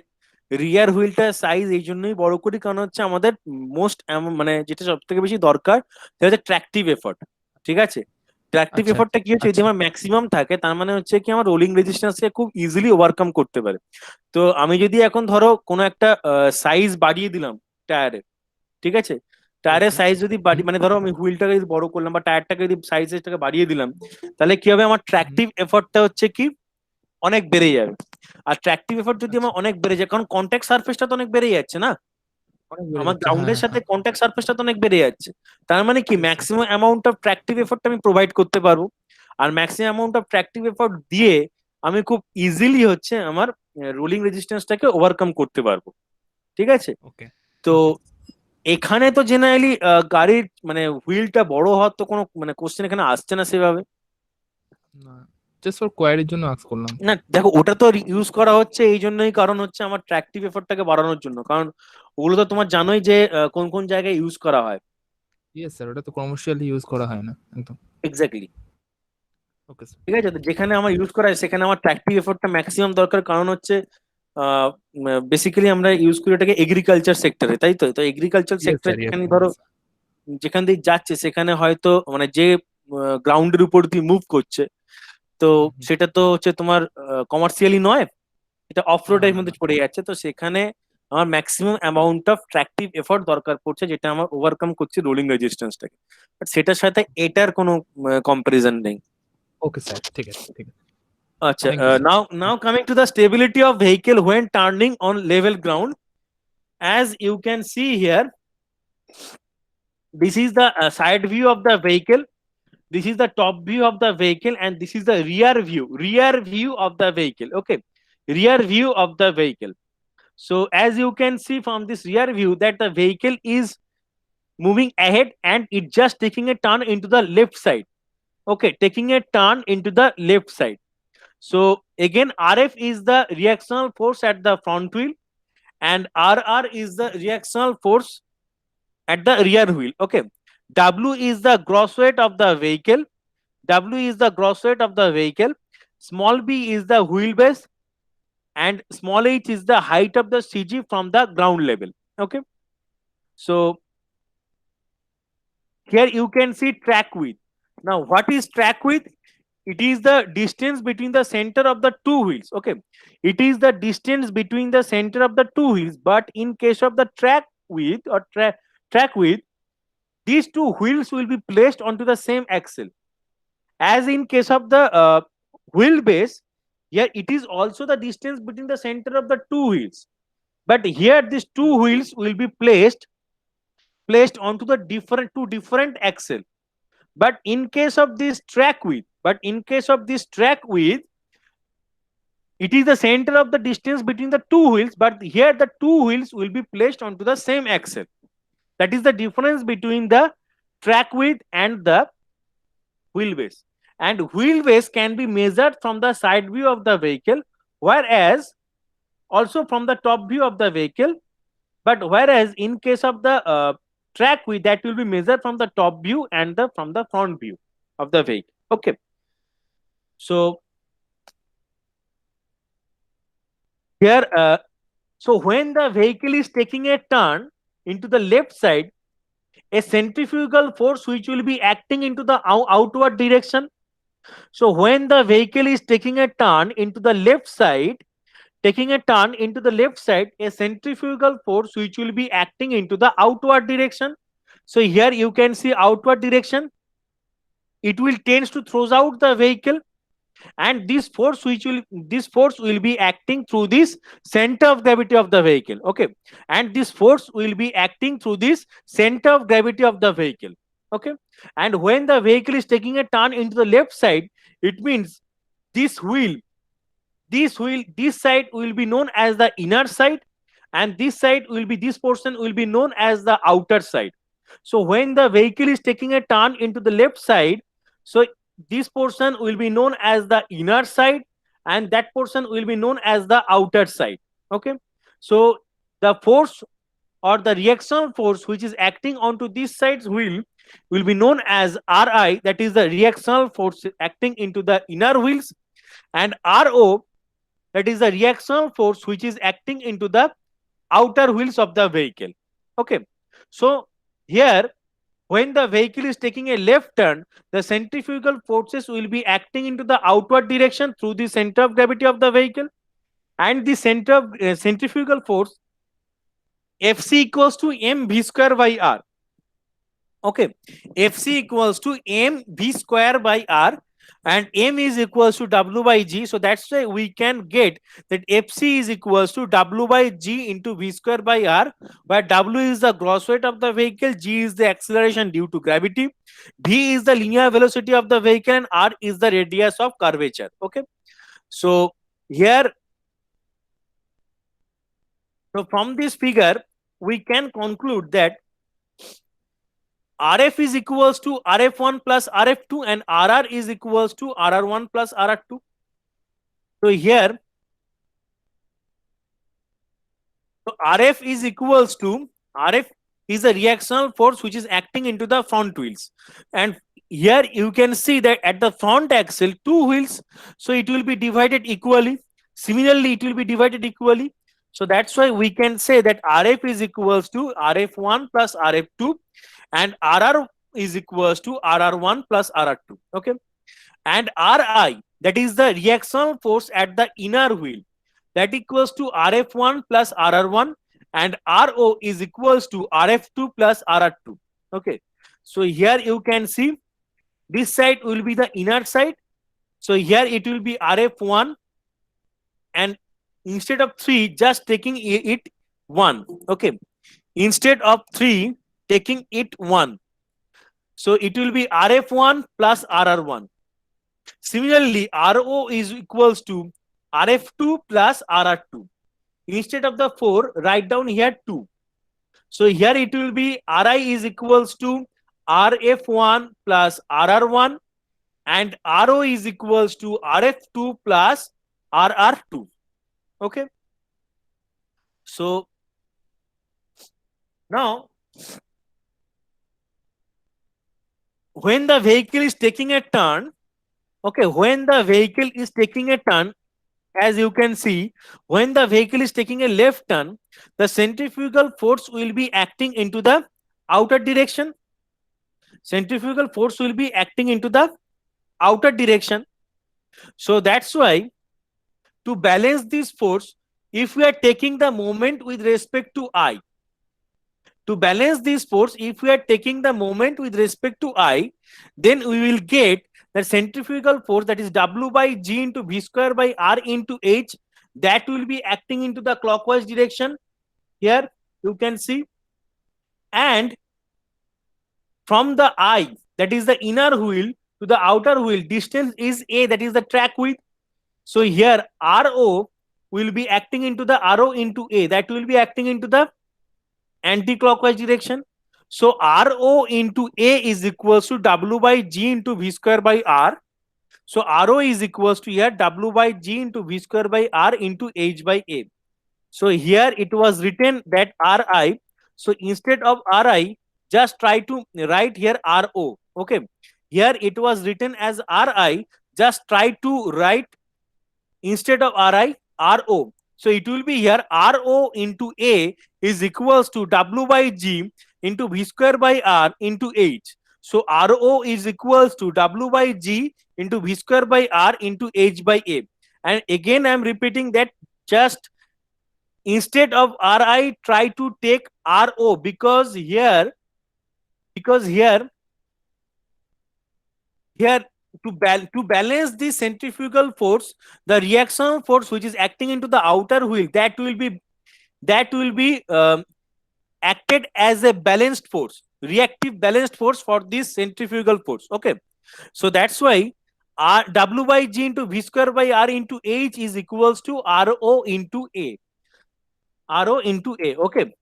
রিয়ার হুইলটার সাইজ এই জন্যই বড় করি কারণ হচ্ছে আমাদের মোস্ট মানে যেটা সব থেকে বেশি দরকার সেটা হচ্ছে ট্র্যাকটিভ এফর্ট। ঠিক আছে, ট্র্যাকটিভ আচ্ছা, এফর্টটা কি হচ্ছে যদি আচ্ছা। আমার ম্যাক্সিমাম থাকে তার মানে হচ্ছে কি আমার রোলিং রেজিস্ট্যান্সকে খুব ইজিলি ওভারকাম করতে পারে। তো আমি যদি এখন ধরো কোনো একটা সাইজ বাড়িয়ে দিলাম টায়ারে, ঠিক আছে, টায়ারের সাইজ যদি মানে ধরো আমি হুইলটাকে যদি বড় করলাম বা টায়ারটাকে যদি সাইজটাকে বাড়িয়ে দিলাম, তাহলে কি হবে আমার ট্র্যাকটিভ এফর্টটা হচ্ছে কি অনেক বেড়ে যাবে। আর ট্র্যাকটিভ এফর্ট যদি আমার অনেক বেড়ে যায় কারণ কন্ট্যাক্ট সারফেসটা তো অনেক বেড়ে যাচ্ছে না, অনেক বেড়ে আমার যাচ্ছে, গ্রাউন্ডের হ্যাঁ, সাথে হ্যাঁ। কন্ট্যাক্ট সারফেসটা তো অনেক বেড়ে যাচ্ছে। তার মানে কি ম্যাক্সিমাম অ্যামাউন্ট অফ ট্র্যাকটিভ এফর্ট আমি প্রোভাইড করতে পারবো। আর ম্যাক্সিমাম অ্যামাউন্ট অফ ট্র্যাকটিভ এফর্ট দিয়ে আমি খুব ইজিলি হচ্ছে আমার রোলিং রেজিস্ট্যান্সটাকে ওভারকাম করতে পারবো। ঠিক আছে, ওকে। তো এখানে তো জেনারেলি গাড়ির মানে হুইলটা বড় হওয়ার তো কোনো মানে কোশ্চেন এখানে আসছে না সেভাবে। না, জাস্ট ফর কোয়ারির জন্য আস্ক করলাম। না দেখো ওটা তো ইউজ করা হচ্ছে এই জন্যই, কারণ হচ্ছে আমার ট্র্যাকটিভ এফর্টটাকে বাড়ানোর জন্য, কারণ ওগুলো তো তোমার জানোই যে কোন কোন জায়গায় ইউজ করা হয়। ইয়েস স্যার, ওটা তো কমার্শিয়ালি ইউজ করা হয় না একদম। এক্স্যাক্টলি। Okay sir. ঠিক আছে, তো যেখানে আমার ইউজ করা হয় সেখানে আমার ট্র্যাকটিভ এফর্টটা ম্যাক্সিমাম দরকার, কারণ হচ্ছে বেসিক্যালি আমরা ইউজ করি এটাকে এগ্রিকালচার সেক্টরে, তাই তো। তো এগ্রিকালচার ইয়েস সেক্টরে স্যার, ইয়েস যেখানে স্যার, ধরো যেখান দিয়ে যাচ্ছে সেখানে হয়তো মানে যে গ্রাউন্ডের উপর দিয়ে মুভ করছে, তো সেটা তো হচ্ছে তোমার কমার্শিয়ালি নয়, এটা অফ না, রোডের না, মধ্যে না। পড়ে যাচ্ছে। তো সেখানে আমার ম্যাক্সিমাম অ্যামাউন্ট অফ ট্র্যাকটিভ এফর্ট দরকার পড়ছে যেটা আমার ওভারকাম করছে রোলিং রেজিস্ট্যান্সটাকে, বাট সেটার সাথে এটার কোনো কম্পারিজন নেই। ওকে স্যার, ঠিক আছে, ঠিক আছে। আচ্ছা, thank you sir. now coming to the stability of vehicle when turning on level ground. As you can see here, this is the side view of the vehicle, this is the top view of the vehicle, and this is the rear view of the vehicle. Okay, rear view of the vehicle. So as you can see from this rear view that the vehicle is moving ahead and it just taking a turn into the left side. Okay, taking a turn into the left side. So again RF is the reactional force at the front wheel and RR is the reactional force at the rear wheel. Okay, W is the gross weight of the vehicle. W is the gross weight of the vehicle. Small b is the wheelbase and small h is the height of the CG from the ground level. Okay, so here you can see track width. Now what is track width? It is the distance between the center of the two wheels. Okay, it is the distance between the center of the two wheels, but in case of the track width or track width, these two wheels will be placed onto the same axle. As in case of the wheelbase, here it is also the distance between the center of the two wheels, but here these two wheels will be placed onto the different axle. But in case of this track width, it is the center of the distance between the two wheels, but here the two wheels will be placed onto the same axle. That is the difference between the track width and the wheelbase. And wheelbase can be measured from the side view of the vehicle, whereas also from the top view of the vehicle, but whereas in case of the track width, that will be measured from the top view and from the front view of the vehicle. Okay, so here So when the vehicle is taking a turn into the left side, a centrifugal force which will be acting into the outward direction. So when the vehicle is taking a turn into the left side, a centrifugal force which will be acting into the outward direction. So here you can see outward direction. It will tends to throws out the vehicle, and this force will be acting through this center of gravity of the vehicle. Okay, and this force will be acting through this center of gravity of the vehicle. Okay, and when the vehicle is taking a turn into the left side, it means this side will be known as the inner side, and this portion will be known as the outer side. So when the vehicle is taking a turn into the left side, so this portion will be known as the inner side, and that portion will be known as the outer side. Okay, so the force or the reactional force which is acting onto these sides will be known as Ri, that is the reactional force acting into the inner wheels, and Ro, that is the reactional force which is acting into the outer wheels of the vehicle. Okay, so here when the vehicle is taking a left turn, the centrifugal forces will be acting into the outward direction through the center of gravity of the vehicle, and the center of centrifugal force Fc equals to mv square by r. Okay, Fc equals to mv square by r, and m is equals to w by g. So that's why we can get that Fc is equals to w by g into v square by r, where w is the gross weight of the vehicle, g is the acceleration due to gravity, v is the linear velocity of the vehicle, and r is the radius of curvature. Okay, so here, so from this figure we can conclude that Rf is equals to Rf1 plus Rf2, and Rr is equals to Rr1 plus Rr2. So here, so Rf is equals to, Rf is a reactional force which is acting into the front wheels, and here you can see that at the front axle, two wheels, so it will be divided equally. Similarly, it will be divided equally. So that's why we can say that Rf is equals to Rf1 plus Rf2, and Rr is equals to Rr1 plus Rr2. Okay, and Ri, that is the reactional force at the inner wheel, that equals to Rf1 plus Rr1, and Ro is equals to Rf2 plus Rr2. Okay, so here you can see this side will be the inner side. So here it will be Rf1, and instead of 3, just taking it 1. Okay, instead of 3, taking it 1. So it will be Rf1 plus Rr1. Similarly, Ro is equals to Rf2 plus Rr2. Instead of the 4, write down here 2. So here it will be Ri is equals to Rf1 plus Rr1, and Ro is equals to Rf2 plus Rr2. Okay, so now when the vehicle is taking a turn, okay, when the vehicle is taking a turn, as you can see, when the vehicle is taking a left turn, the centrifugal force will be acting into the outer direction. Centrifugal force will be acting into the outer direction. So that's why, to balance this force, if we are taking the moment with respect to I, to balance this force, if we are taking the moment with respect to I, then we will get the centrifugal force, that is W by G into V square by R into H, that will be acting into the clockwise direction. Here you can see, and from the I, that is the inner wheel, to the outer wheel, distance is A, that is the track width. So here Ro will be acting into the Ro into A, that will be acting into the anti-clockwise direction. So Ro into A is equals to W by G into V square by R. So Ro is equals to here W by G into V square by R into H by A. So here it was written that Ri. So instead of Ri, just try to write here Ro. Okay, here it was written as Ri. Just try to write instead of Ri, Ro. So it will be here Rho into A is equals to W by G into V square by R into H. So Rho is equals to W by G into V square by R into H by A. And again, I'm repeating that just instead of Ri, try to take Ro, because here to balance the centrifugal force, the reaction force which is acting into the outer wheel, that will be acted as a balanced force, reactive balanced force for this centrifugal force. Okay, so that's why W by G into V square by R into H is equals to Rho into A. Rho into A. Okay.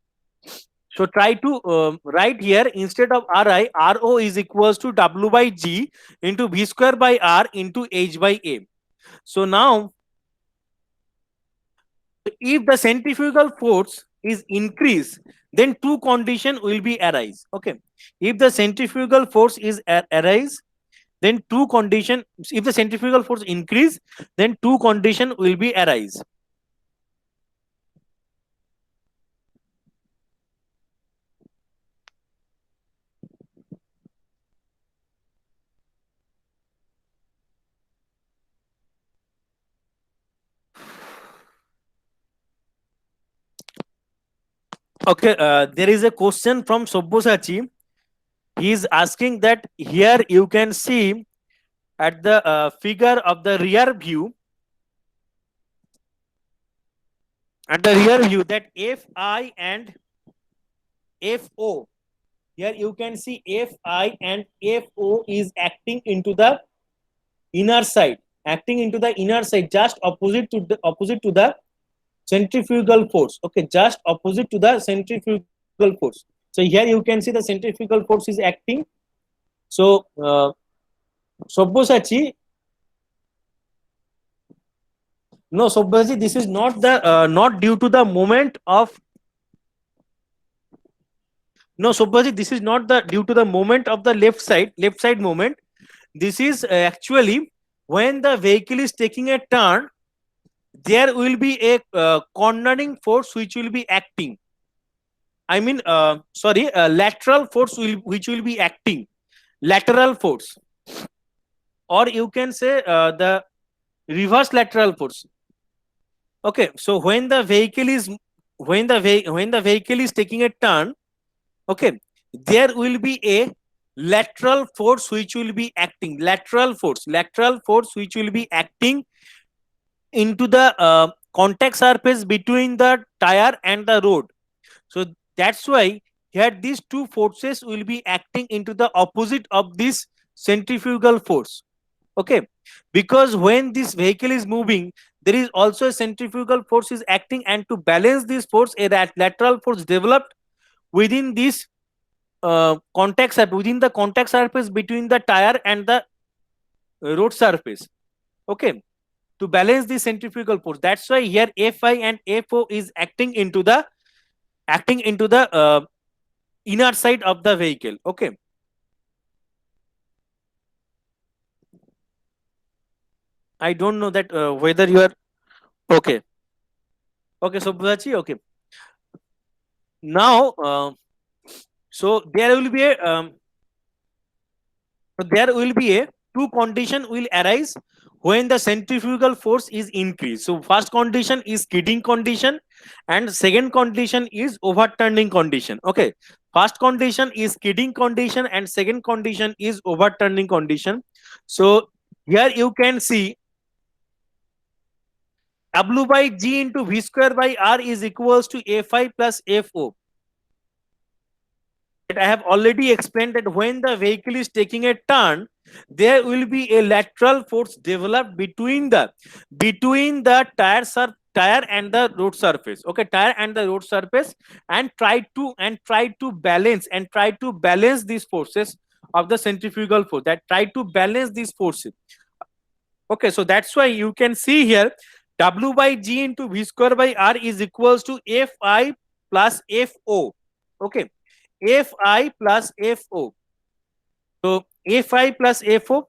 So try to write here, instead of Ri, Rho is equals to W by G into V square by R into H by A. So now, if the centrifugal force is increased, then two condition will be arise. Okay. If the centrifugal force is arise, then two condition, if the centrifugal force increase, then two condition will be arise. Okay, there is a question from Sobbosachi. He is asking that here you can see at the figure of the rear view, that Fi and Fo, here you can see Fi and Fo is acting into the inner side, just opposite to the centrifugal force. Okay, just opposite to the centrifugal force. So here you can see the centrifugal force is acting. So Sobbosachi, no, Sobbosachi, this is not the not due to the moment of, no, Sobbosachi, this is not the due to the moment of the left side moment. This is actually when the vehicle is taking a turn, there will be a cornering force which will be acting. I mean, lateral force which will be acting, lateral force, or you can say the reverse lateral force. Okay, so when the vehicle is taking a turn, okay, there will be a lateral force which will be acting, lateral force which will be acting into the contact surface between the tire and the road. So that's why here these two forces will be acting into the opposite of this centrifugal force. Okay, because when this vehicle is moving, there is also a centrifugal force is acting, and to balance this force, a lateral force developed within this within the contact surface between the tire and the road surface. Okay, to balance the centrifugal force. That's why here Fi and Fo is acting into the inner side of the vehicle. Okay. I don't know that whether you are okay. Okay, so Bhachi, okay. Now, so there will be a two condition will arise when the centrifugal force is increased. So first condition is skidding condition, and second condition is overturning condition. Okay, first condition is skidding condition and second condition is overturning condition. So here you can see W by G into V square by R is equals to Fi plus Fo. I have already explained that when the vehicle is taking a turn, there will be a lateral force developed between the tire and the road surface. Okay, tire and the road surface, and try to balance these forces of the centrifugal force, that try to balance these forces. Okay, so that's why you can see here W by G into V square by R is equals to Fi plus Fo. Okay, Fi plus Fo. So Fi plus Fo.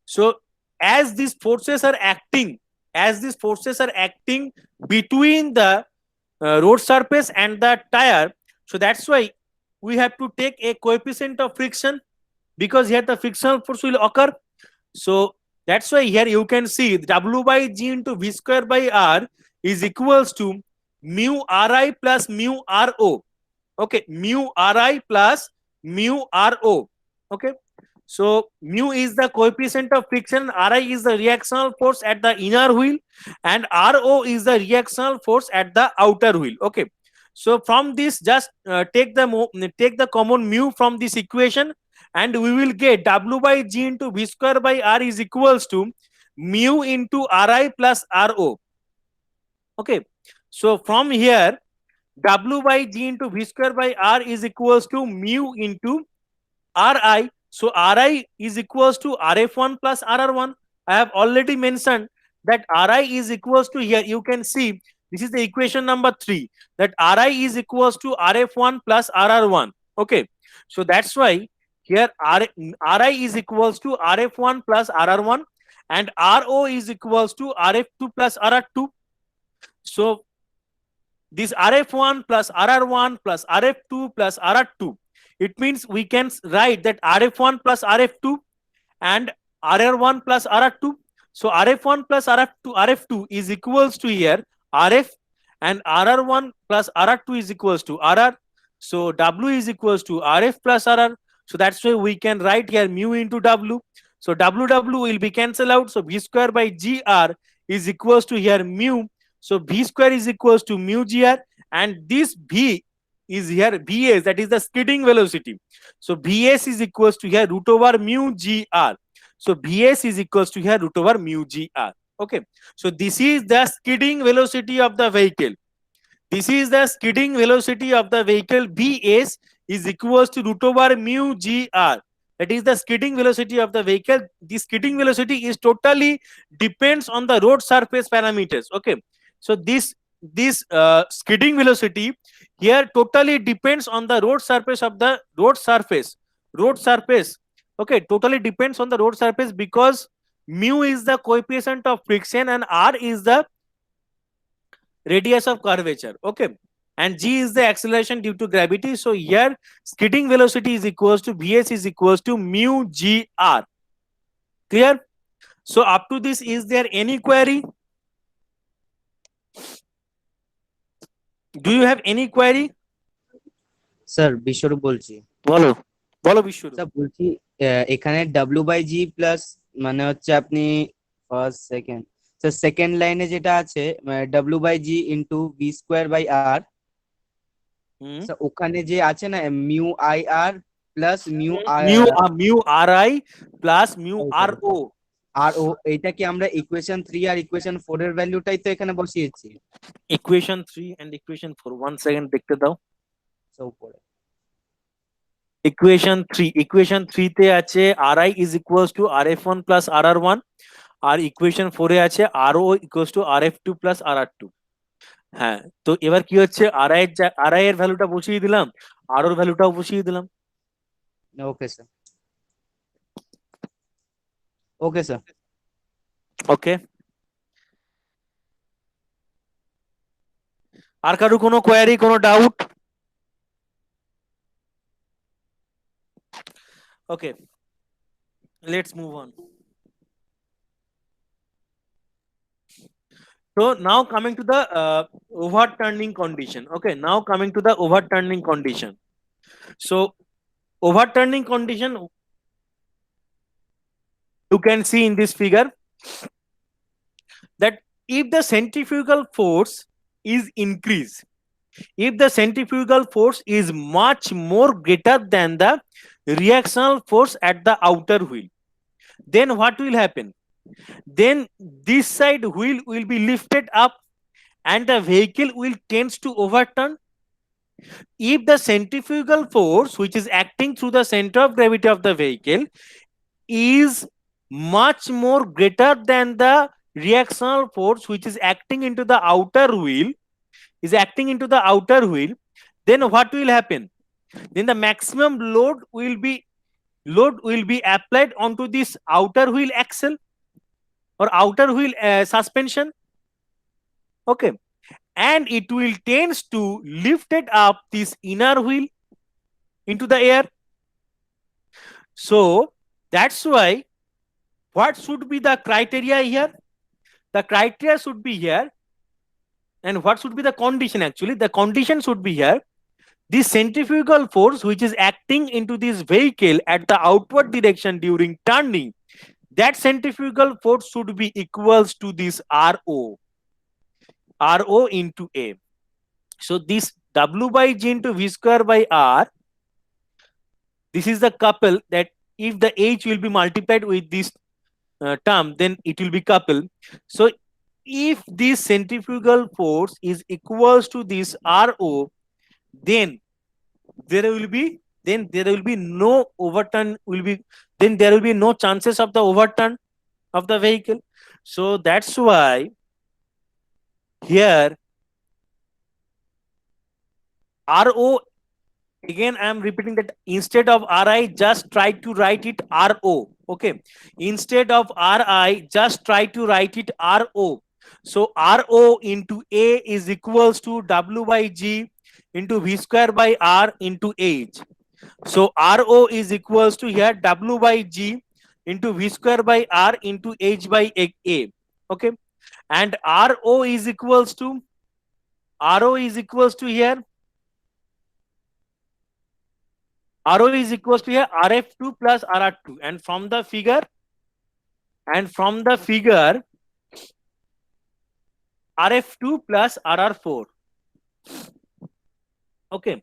So as these forces are acting as these forces are acting between the road surface and the tire, so that's why we have to take a coefficient of friction, because here the frictional force will occur. So that's why here you can see W by G into V square by R is equals to mu Ri plus mu Ro. Okay, mu Ri plus mu Ro. Okay, so mu is the coefficient of friction, Ri is the reactional force at the inner wheel, and Ro is the reactional force at the outer wheel. Okay, so from this just take the common mu from this equation, and we will get W by G into V square by R is equals to mu into Ri plus Ro. Okay, so from here W by G into V square by R is equals to mu into Ri. So Ri is equals to Rf1 plus Rr1. I have already mentioned that Ri is equals to, here you can see this is the equation number 3, that Ri is equals to Rf1 plus Rr1. Okay, so that's why here Ri is equals to Rf1 plus Rr1, and Ro is equals to Rf2 plus Rr2. So this Rf1 plus Rr1 plus Rf2 plus Rr2, it means we can write that Rf1 plus Rf2 and Rr1 plus Rr2. So Rf1 plus Rf2 is equals to here Rf, and Rr1 plus Rr2 is equals to Rr. So W is equals to Rf plus Rr. So that's why we can write here mu into W. So W will be cancelled out. So V square by GR is equals to here mu. So V square is equals to mu GR, and this V is here Vs, that is the skidding velocity. So Vs is equals to here root over mu GR. So Vs is equals to here root over mu GR. Okay, so this is the skidding velocity of the vehicle. This is the skidding velocity of the vehicle. Vs is equals to root over mu GR. That is the skidding velocity of the vehicle. The skidding velocity is totally depends on the road surface parameters. Okay, so this skidding velocity here totally depends on the road surface of the road surface. Okay, totally depends on the road surface, because mu is the coefficient of friction and R is the radius of curvature. Okay, and G is the acceleration due to gravity. So here skidding velocity is equals to Vs is equals to mu GR. Clear? So up to this, is there any query? Do you have any query? Sir Biswarup বলছি। বলো বিশ্বরূপ। Sir বলছি এখানে W by G plus মানে হচ্ছে আপনি first second, sir second লাইনে যেটা আছে W by G into V square by R, স্যার ওখানে যে আছে না mu I R plus mu R I plus mu R O. R O এইটা কি আমরা ইকুয়েশন 3 আর ইকুয়েশন 4 এর ভ্যালুটাই তো এখানে বসিয়েছি। ইকুয়েশন 3 এন্ড ইকুয়েশন 4, 1 সেকেন্ড দেখতে দাও। উপরে ইকুয়েশন 3 তে আছে ri is equals to rf1 plus rr1, আর ইকুয়েশন 4 এ আছে ro equals to rf2 plus rr2। হ্যাঁ, তো এবার কি হচ্ছে, ri এর ভ্যালুটা বসিয়ে দিলাম, r এর ভ্যালুটাও বসিয়ে দিলাম। ওকে স্যার, ওকে স্যার, ওকে। আর কারো কোনো কোয়ারি, কোনো doubt? Okay, let's move on. So now coming to the overturning condition. Okay, now coming to the overturning condition. So overturning condition, you can see in this figure that if the centrifugal force is increased, if the centrifugal force is much more greater than the reactional force at the outer wheel, then what will happen? Then this side wheel will be lifted up and the vehicle will tend to overturn. If the centrifugal force which is acting through the center of gravity of the vehicle is much more greater than the reactional force which is acting into the outer wheel, then what will happen? Then the maximum load will be applied onto this outer wheel axle. or outer wheel suspension. Okay, and it will tends to lift it up this inner wheel into the air. So that's why what should be the criteria here? The criteria should be here, and what should be the condition? Actually, the condition should be here: the centrifugal force which is acting into this vehicle at the outward direction during turning, that centrifugal force should be equals to this Rho into A. So this W by G into V square by R, this is the couple that if the H will be multiplied with this term, then it will be couple. So if this centrifugal force is equals to this Rho, then there will be no overturn will be, then there will be no chances of the overturn of the vehicle. So that's why here Rho, again I am repeating that instead of Ri, just try to write it Rho. Okay, instead of Ri, just try to write it Rho. So Rho into A is equals to W by G into V square by R into H. So Rho is equals to here W by G into V square by R into H by A. Okay, and Rho is equals to here RF2 plus RR2, and from the figure RF2 plus RR4. Okay.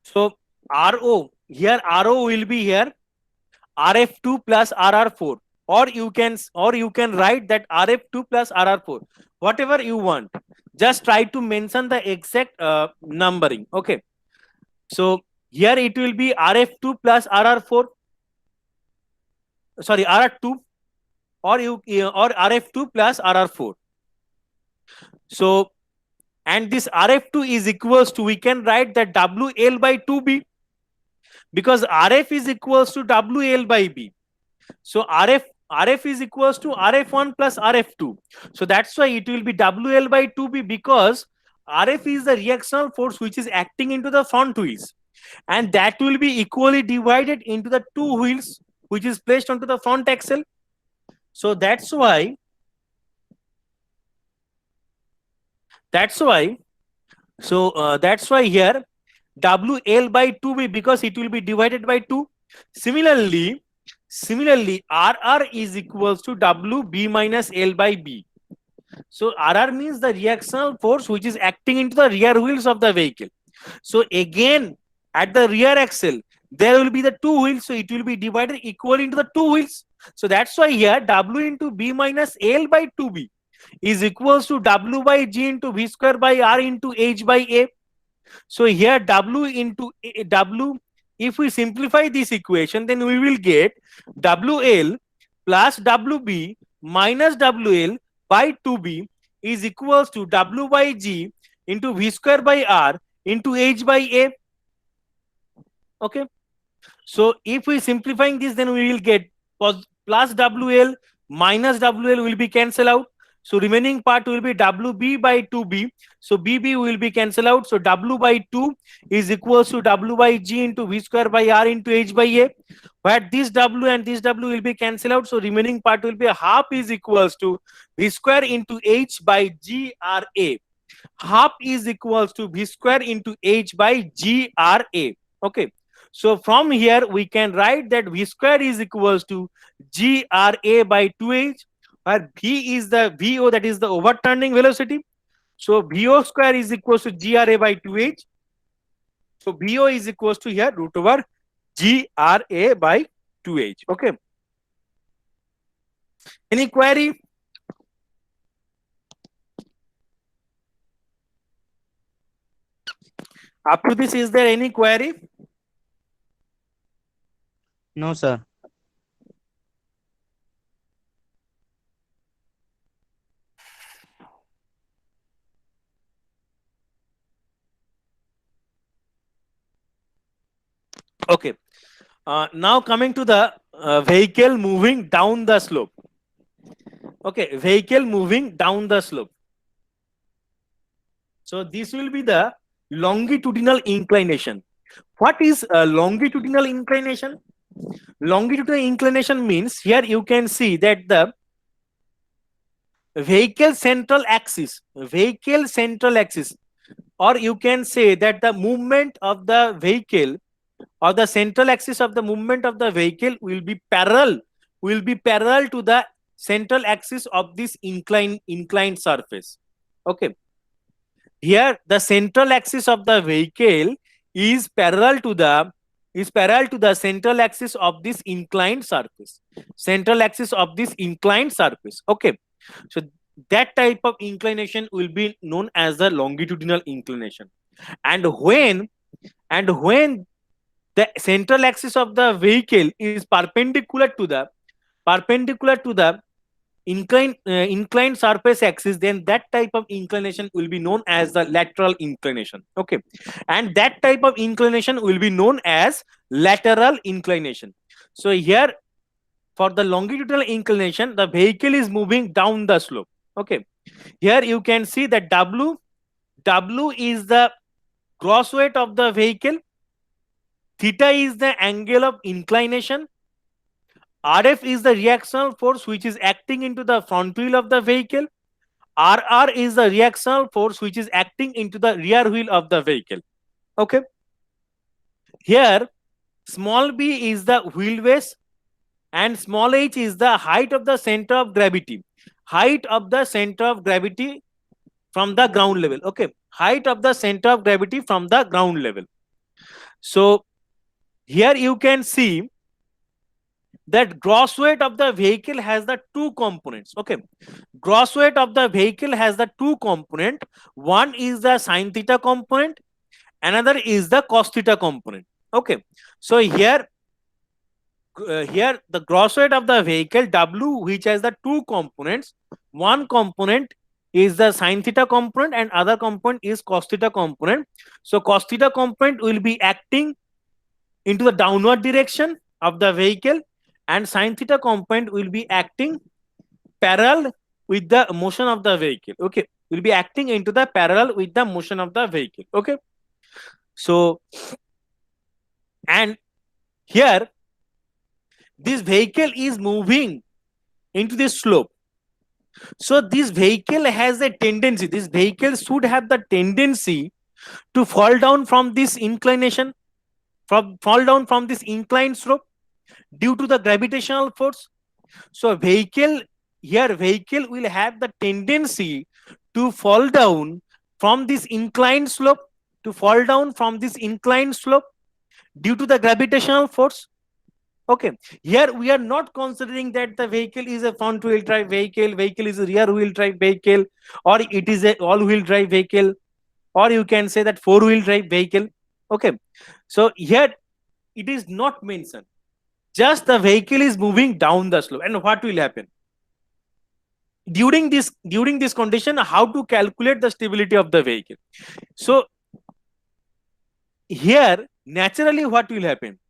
So Rho, here Rho will be here RF2 plus RR4, or you can write that RF2 plus RR4, whatever you want. Just try to mention the exact numbering. Okay, so here it will be RF2 plus RR4, sorry, RR2, or RF2 plus RR4. So, and this RF2 is equals to, we can write that WL by 2B, because RF is equals to WL by B. So RF is equals to RF1 plus RF2. So that's why it will be WL by 2B, because RF is the reactional force which is acting into the front wheels, and that will be equally divided into the two wheels which is placed onto the front axle. So that's why here WL by 2B, because it will be divided by 2. Similarly, RR is equals to WB minus L by B. So RR means the reactional force which is acting into the rear wheels of the vehicle. So again, at the rear axle, there will be the two wheels, so it will be divided equally into the two wheels. So that's why here W into B minus L by 2B is equals to W by G into V square by R into H by A. So here W into W, if we simplify this equation, then we will get WL plus WB minus WL by 2B is equals to W by G into V square by R into H by A. Okay. So if we simplifying this, then we will get plus WL minus WL will be cancelled out. So remaining part will be WB by 2B. So BB will be cancelled out. So W by 2 is equals to W by G into V square by R into H by A. Where this W and this W will be cancelled out. So remaining part will be half is equals to V square into H by G R A. Half is equals to V square into H by G R A. Okay. So from here we can write that V square is equals to GRA by 2H, where V is the VO, that is the overturning velocity. So VO square is equals to GRA by 2H. So VO is equals to here root over GRA by 2H. Okay. Any query? Up to this, is there any query? No, sir. Okay. Now coming to the vehicle moving down the slope. Okay, vehicle moving down the slope. So this will be the longitudinal inclination. What is longitudinal inclination? Longitudinal inclination means here you can see that the vehicle central axis, or you can say that the movement of the vehicle or the central axis of the movement of the vehicle will be parallel to the central axis of this inclined surface. Okay, here the central axis of the vehicle is parallel to the central axis of this inclined surface. Okay, so that type of inclination will be known as the longitudinal inclination. And when the central axis of the vehicle is perpendicular to the inclined surface axis, then that type of inclination will be known as the lateral inclination. Okay, and that type of inclination will be known as lateral inclination. So here for the longitudinal inclination, the vehicle is moving down the slope. Okay, here you can see that W is the gross weight of the vehicle, theta is the angle of inclination, RF is the reactional force which is acting into the front wheel of the vehicle, RR is the reactional force which is acting into the rear wheel of the vehicle. Okay, here small b is the wheelbase and small h is the height of the center of gravity. From the ground level. Okay, height of the center of gravity from the ground level. So here you can see that gross weight of the vehicle has the two components. Okay, gross weight of the vehicle has the two component. One is the sin theta component, another is the cos theta component. Okay, so here the gross weight of the vehicle W, which has the two components, one component is the sin theta component and other component is cos theta component. So cos theta component will be acting into the downward direction of the vehicle and sin theta component will be acting parallel with the motion of the vehicle. Okay, will be acting into the parallel with the motion of the vehicle. Okay, so and here this vehicle is moving into this slope. So this vehicle has a tendency, this vehicle should have the tendency to fall down from this inclination, fall down from this inclined slope due to the gravitational force. So vehicle will have the tendency to fall down from this inclined slope, due to the gravitational force. Okay, here we are not considering that the vehicle is a front wheel drive vehicle is a rear wheel drive vehicle, or it is a all wheel drive vehicle, or you can say that four wheel drive vehicle. Okay, so here it is not mentioned, just the vehicle is moving down the slope. And what will happen during this condition? How to calculate the stability of the vehicle? So here naturally what will happen?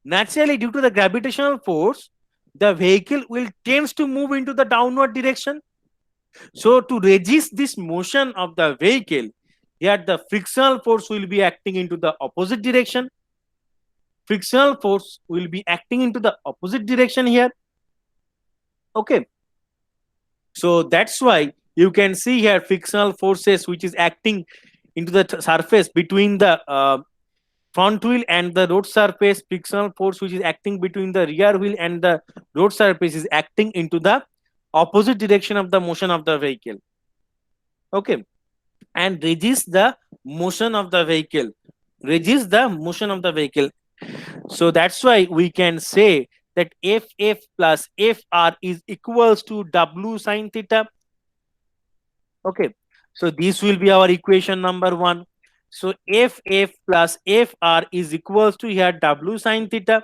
Naturally, due to the gravitational force, the vehicle will tends to move into the downward direction. So to resist this motion of the vehicle, here the frictional force will be acting into the opposite direction. Here. Okay, so that's why you can see here frictional forces which is acting into the surface between the front wheel and the road surface. Frictional force which is acting between the rear wheel and the road surface is acting into the opposite direction of the motion of the vehicle. Okay, and resist the motion of the vehicle. So that's why we can say that FF plus FR is equals to W sin theta. Okay, so this will be our equation number 1. So FF plus FR is equals to here W sin theta.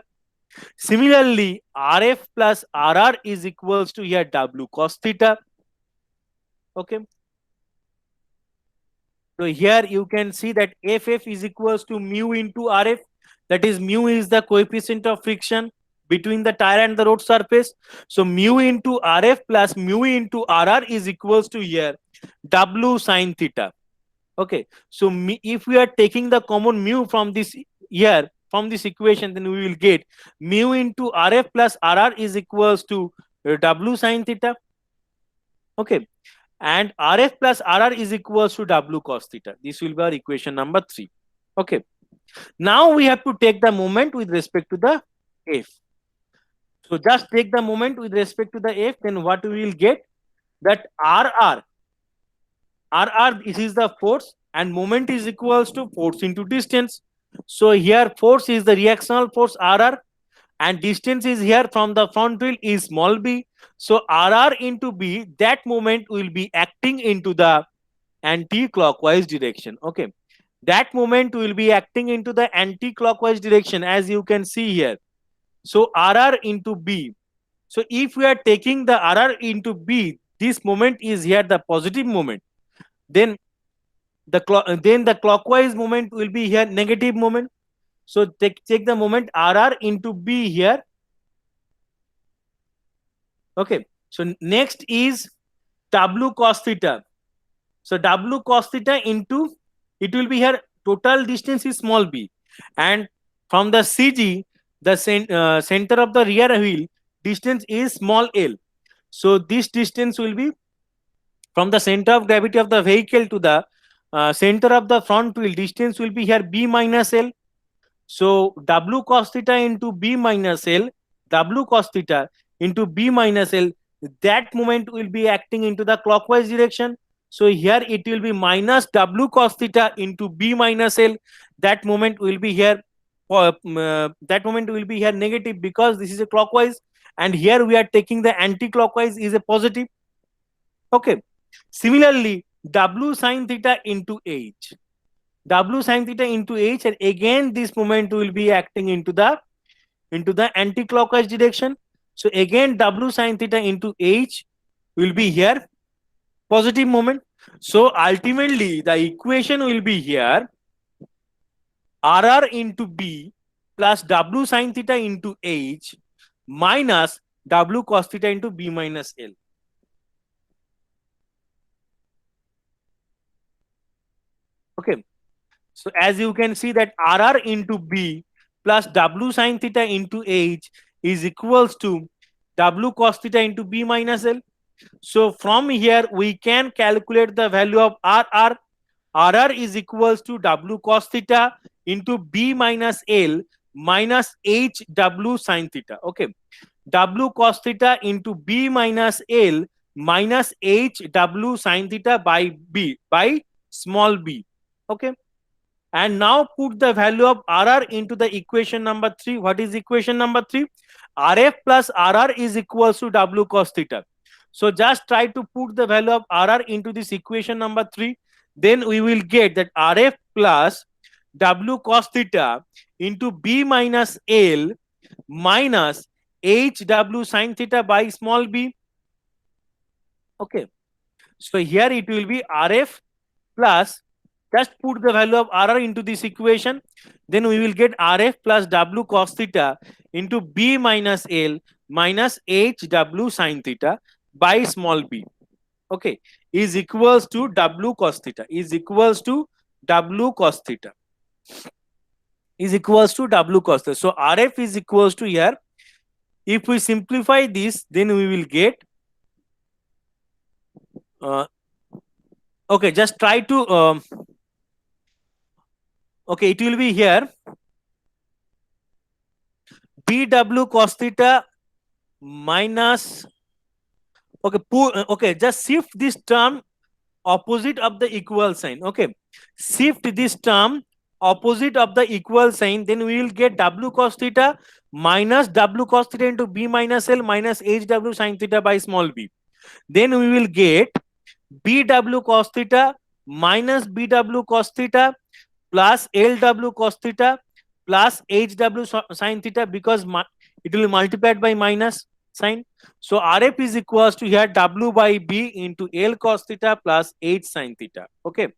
Similarly, RF plus RR is equals to here W cos theta. Okay, so here you can see that FF is equals to mu into RF. That is, mu is the coefficient of friction between the tire and the road surface. So mu into Rf plus mu into Rr is equals to here W sine theta. Okay, so if we are taking the common mu from this here, from this equation, then we will get mu into Rf plus Rr is equals to W sine theta. Okay, and Rf plus Rr is equals to W cos theta. This will be our equation number 3. Okay, now we have to take the moment with respect to the F. So just take the moment with respect to the F, then what we will get, that RR, this is the force, and moment is equals to force into distance. So here force is the reactional force RR, and distance is here from the front wheel is small b. So RR into B, that moment will be acting into the anti-clockwise direction. Okay, that moment will be acting into the anti-clockwise direction, as you can see here. So RR into B. So if we are taking the RR into B, this moment is here the positive moment. Then the clockwise moment will be here negative moment. So take the moment RR into B here. Okay. So next is W cos theta. So W cos theta into, it will be here, total distance is small b, and from the CG, the center of the rear wheel distance is small l. So this distance will be from the center of gravity of the vehicle to the center of the front wheel, distance will be here b minus l. So W cos theta into b minus l, W cos theta into b minus l, that moment will be acting into the clockwise direction. So here it will be minus W cos theta into b minus l, that moment will be here negative, because this is a clockwise, and here we are taking the anti-clockwise is a positive. Okay, similarly W sine theta into h, W sine theta into h, and again this moment will be acting into the anti-clockwise direction. So again W sine theta into h will be here positive moment. So ultimately the equation will be here RR into B plus W sine theta into h minus W cos theta into b minus l. Okay, so as you can see that RR into B plus W sine theta into h is equals to W cos theta into b minus l. So from here we can calculate the value of RR. RR is equals to W cos theta into b minus l minus h W sine theta. Okay, W cos theta into b minus l minus h W sine theta by b, by small b. Okay, and now put the value of RR into the equation number 3. What is equation number 3? RF plus RR is equals to W cos theta. So just try to put the value of RR into this equation number 3. Then we will get that RF plus W cos theta into b minus l minus h W sine theta by small b. Okay, so here it will be RF plus, just put the value of RR into this equation, then we will get RF plus W cos theta into b minus l minus h W sine theta by small b. Okay, is equals to W cos theta, is equals to W cos theta, is equals to W cos theta. So RF is equals to here, if we simplify this, then we will get okay, just try to okay, it will be here BW cos theta minus, okay, okay, just shift this term opposite of the equal sign. Okay, shift this term opposite of the equal sign, then we will get W cos theta minus W cos theta into b minus l minus h W sine theta by small b. Then we will get BW cos theta minus BW cos theta plus LW cos theta plus HW sine theta, because it will be multiplied by minus sign. So RF is equals to here W by B into L cos theta plus H sine theta. Okay,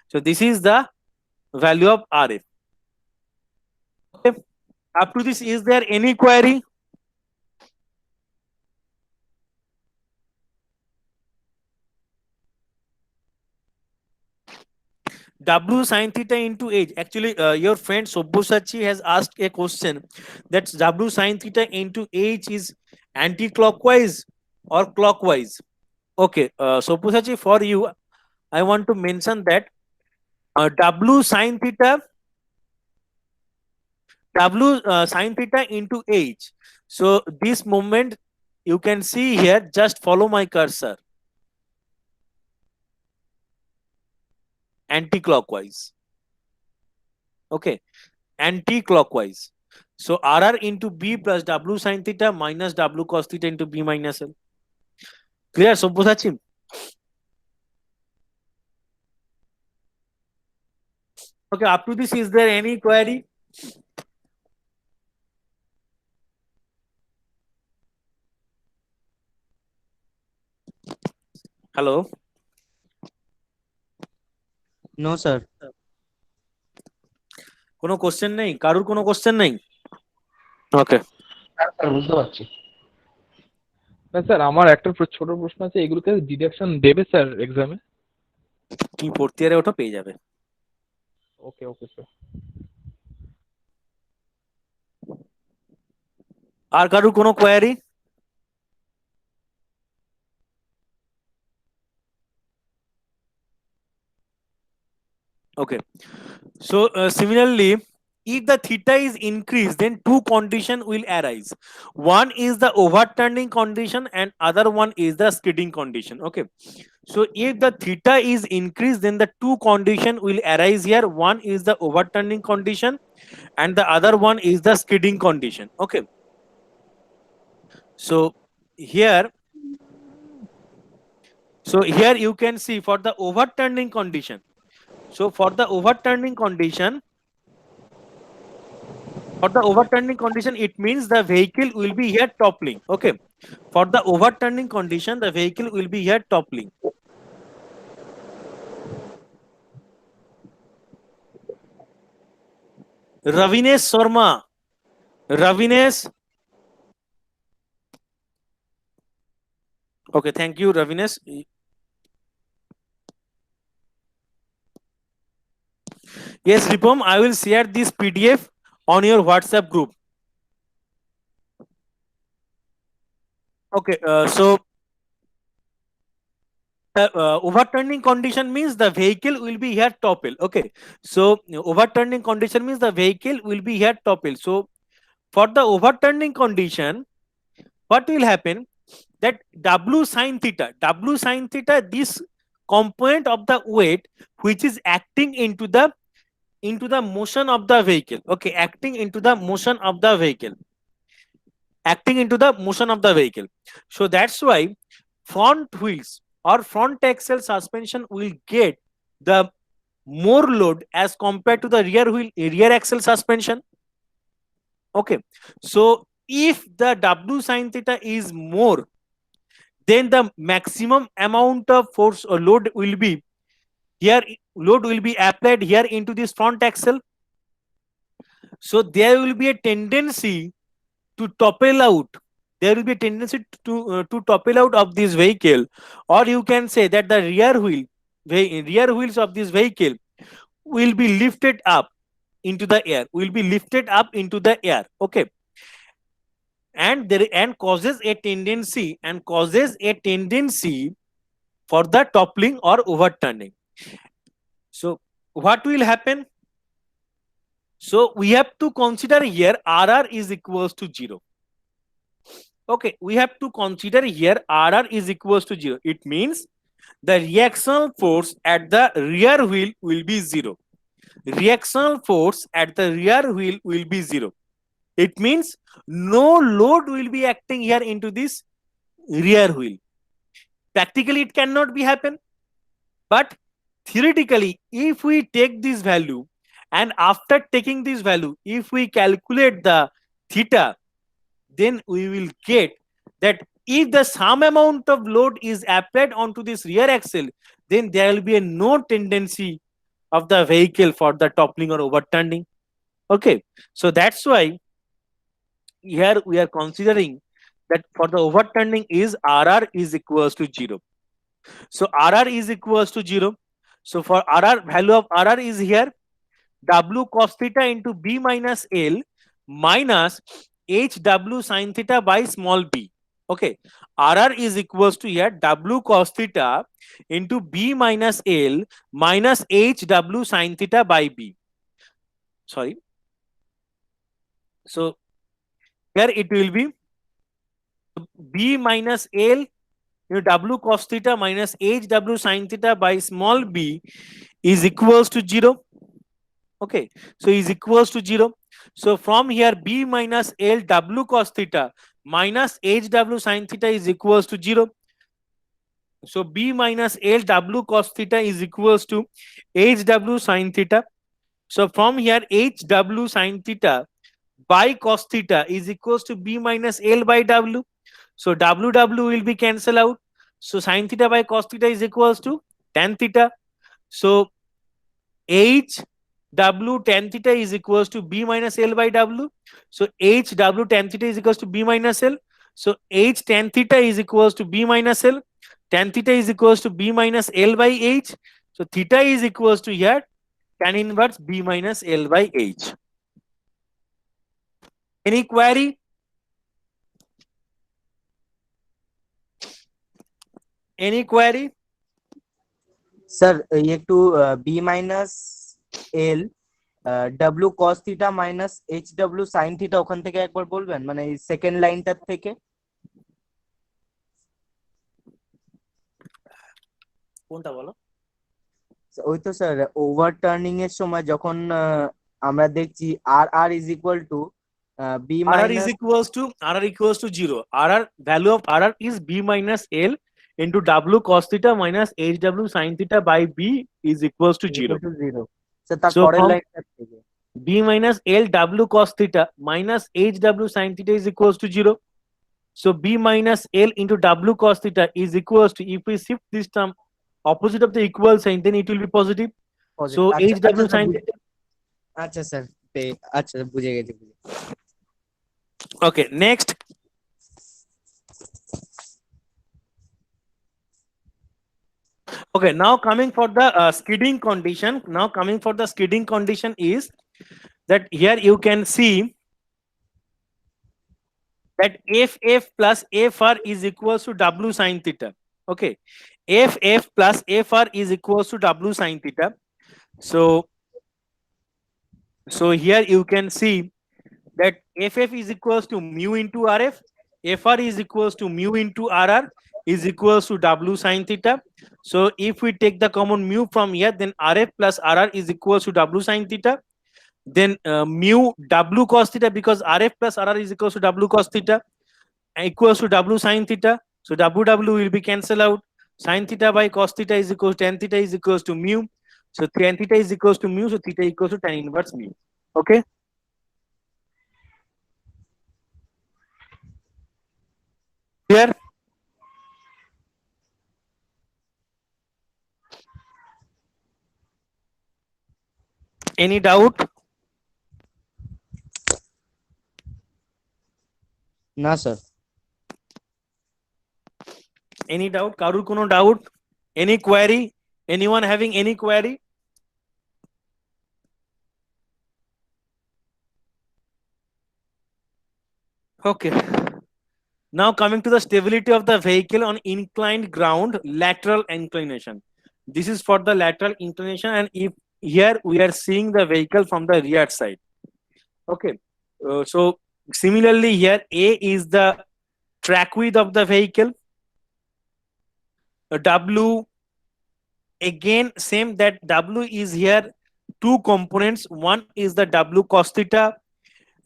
so this is the value of RF. Up to this, is there any query? W sin theta into h. Actually, your friend Sobhusachi has asked a question that W sin theta into h is anti-clockwise or clockwise. Okay, Sobhusachi, for you, I want to mention that W sin theta into h. So this moment you can see here. Just follow my cursor. Anti-clockwise. Okay, anti-clockwise. So RR into B plus W sin theta minus W cos theta into B minus L. Clear, Sobhusachi? Okay, up to this, is there any query? Hello? No, sir. কোনো question নেই? কারুর কোনো question নেই? ওকে, sir বুঝতে পারছি। না sir, আমার একটা ছোট প্রশ্ন আছে, এগুলোকে ডিডাকশন দেবে স্যার এক্সামে? তুমি ফোর্থ ইয়ারে ওটা পেয়ে যাবে। ওকে ওকে স্যার। আর কারুর কোনো query? Okay, so similarly, if the theta is increased, then two conditions will arise. One is the overturning condition and other one is the skidding condition. Okay, so if the theta is increased, then the two conditions will arise here. One is the overturning condition and the other one is the skidding condition. Okay, so here you can see for the overturning condition. So for the overturning condition, it means the vehicle will be here toppling. Okay, for the overturning condition, the vehicle will be here toppling. Ravines Sharma. Ravines. Okay, thank you, Ravines. Yes, Ripam, I will share this PDF on your WhatsApp group. Okay, so overturning condition means the vehicle will be here topple. Okay, so overturning condition means the vehicle will be here topple. So for the overturning condition, what will happen? That W sin theta, this component of the weight which is acting into the motion of the vehicle. Okay, acting into the motion of the vehicle. So that's why front wheels or front axle suspension will get the more load as compared to the rear axle suspension. Okay, so if the W sin theta is more, then the maximum amount of force or load will be here. Load will be applied here into this front axle. So there will be a tendency to topple out. There will be a tendency to topple out of this vehicle, or you can say that the rear wheels of this vehicle will be lifted up into the air. Okay, and causes a tendency for the toppling or overturning. So what will happen? So we have to consider here RR is equals to 0. Okay, we have to consider here RR is equals to 0. It means the reactional force at the rear wheel will be 0. It means no load will be acting here into this rear wheel. Practically it cannot be happen, but theoretically if we take this value and after taking this value, if we calculate the theta, then we will get that if the some amount of load is applied onto this rear axle, then there will be no tendency of the vehicle for the toppling or overturning. Okay, so that's why here we are considering that for the overturning is RR is equals to 0. So RR is equals to 0. So for RR, value of RR is here W cos theta into B minus L minus HW sin theta by small b. Okay, RR is equals to here W cos theta into B minus L minus HW sin theta by b. Sorry. So here it will be B minus L W cos theta minus HW sin theta by small b is equals to 0. Okay, so is equals to 0. So from here B minus L W cos theta minus HW sin theta is equals to 0. So B minus L W cos theta is equals to HW sin theta. So from here HW sin theta by cos theta is equals to B minus L by W. So W will be cancelled out. So sin theta by cos theta is equals to tan theta. So HW tan theta is equals to B minus L by W. So HW tan theta is equals to B minus L. So H tan theta is equals to B minus L. Tan theta is equals to B minus L by H. So theta is equals to here tan inverse B minus L by H. Any query? Any query? Sir এই একটু B minus L W cos theta minus H W sine theta ওখান থেকে একবার বলবেন, মানে এই second লাইনটার থেকে। কোনটা বলো? ওই তো স্যার ওভারটার্নিং এর সময় যখন আমরা দেখছি R R is equal to B RR is equals to 0. RR value of RR is B minus L into W cos theta minus HW sin theta by B is equals to 0. Zero. Sir তার So পরের from লাইনটার থেকে B minus L W cos theta minus HW sin theta is equals to 0. So B minus L into W cos theta is equals to, if we shift this term opposite of the equal sign, then it will be positive. So HW sin theta. আচ্ছা sir আচ্ছা বুঝে গেছি। Okay, next. Okay, now coming for the skidding condition. Now coming for the skidding condition is that here you can see that FF plus FR is equals to W sin theta. Okay, FF plus FR is equals to W sin theta. So here you can see that FF is equals to mu into RF, FR is equals to mu into RR is equals to W sin theta. So if we take the common mu from here, then RF plus RR is equals to W sin theta. Then mu W cos theta, because RF plus RR is equals to W cos theta equals to W sin theta. So W will be cancelled out. Sin theta by cos theta is equals to tan theta is equals to mu. So tan theta is equals to mu. So theta equals to tan inverse mu. Okay. Clear? Any doubt? না sir. Any doubt? Karur kono doubt? Any query? Anyone having any query? Okay. Now coming to the stability of the vehicle on inclined ground, lateral inclination. This is for the lateral inclination, and if here we are seeing the vehicle from the rear side. Okay. So similarly here A is the track width of the vehicle. W, again same, that W is here two components. One is the W cos theta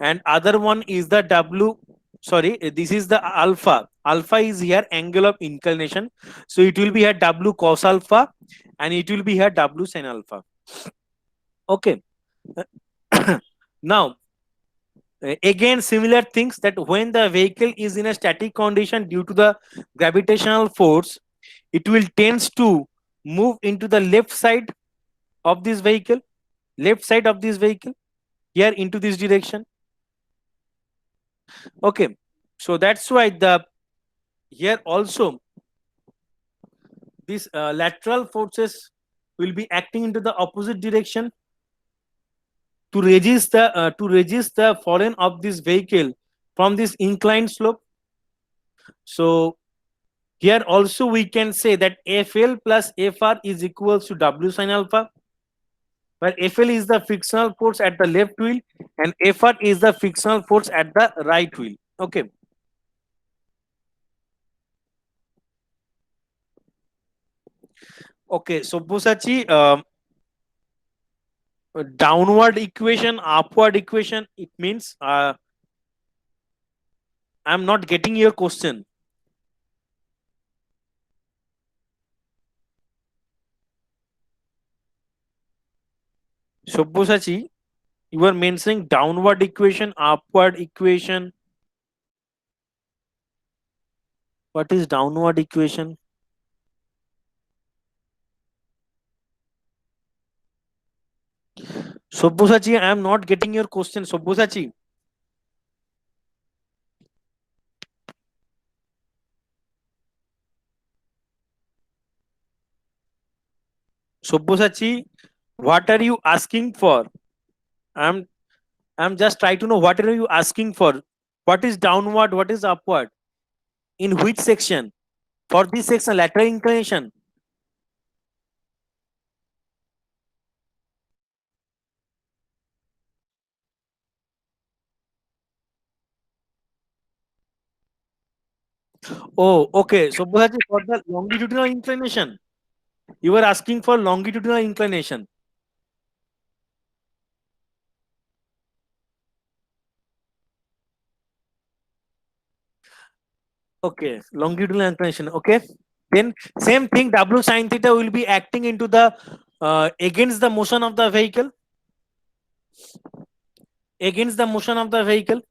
and other one is the W, sorry, this is the alpha. Alpha is here angle of inclination. So it will be here W cos alpha and it will be here W sin alpha. Okay. Now, again similar things, that when the vehicle is in a static condition due to the gravitational force, it will tends to move into the left side of this vehicle, here into this direction. Okay, so that's why the here also these lateral forces will be acting into the opposite direction to resist the falling of this vehicle from this inclined slope. So here also we can say that FL plus FR is equals to W sin alpha, where FL is the frictional force at the left wheel and FR is the frictional force at the right wheel. Okay. Okay, so Bosachi, downward equation, upward equation, it means I'm not getting your question. Sobbosachi, you were mentioning downward equation, upward equation. What is downward equation? Sobbosachi, I am not getting your question. Sobbosachi. Sobbosachi, what are you asking for? I'm just trying to know what are you asking for? What is downward? What is upward? In which section? For this section, lateral inclination. Oh, okay. So Bosachi, for the longitudinal inclination, you were asking for longitudinal inclination. Okay, longitudinal inclination. Okay, then same thing. W sin theta will be acting into the against the motion of the vehicle. Against the motion of the vehicle.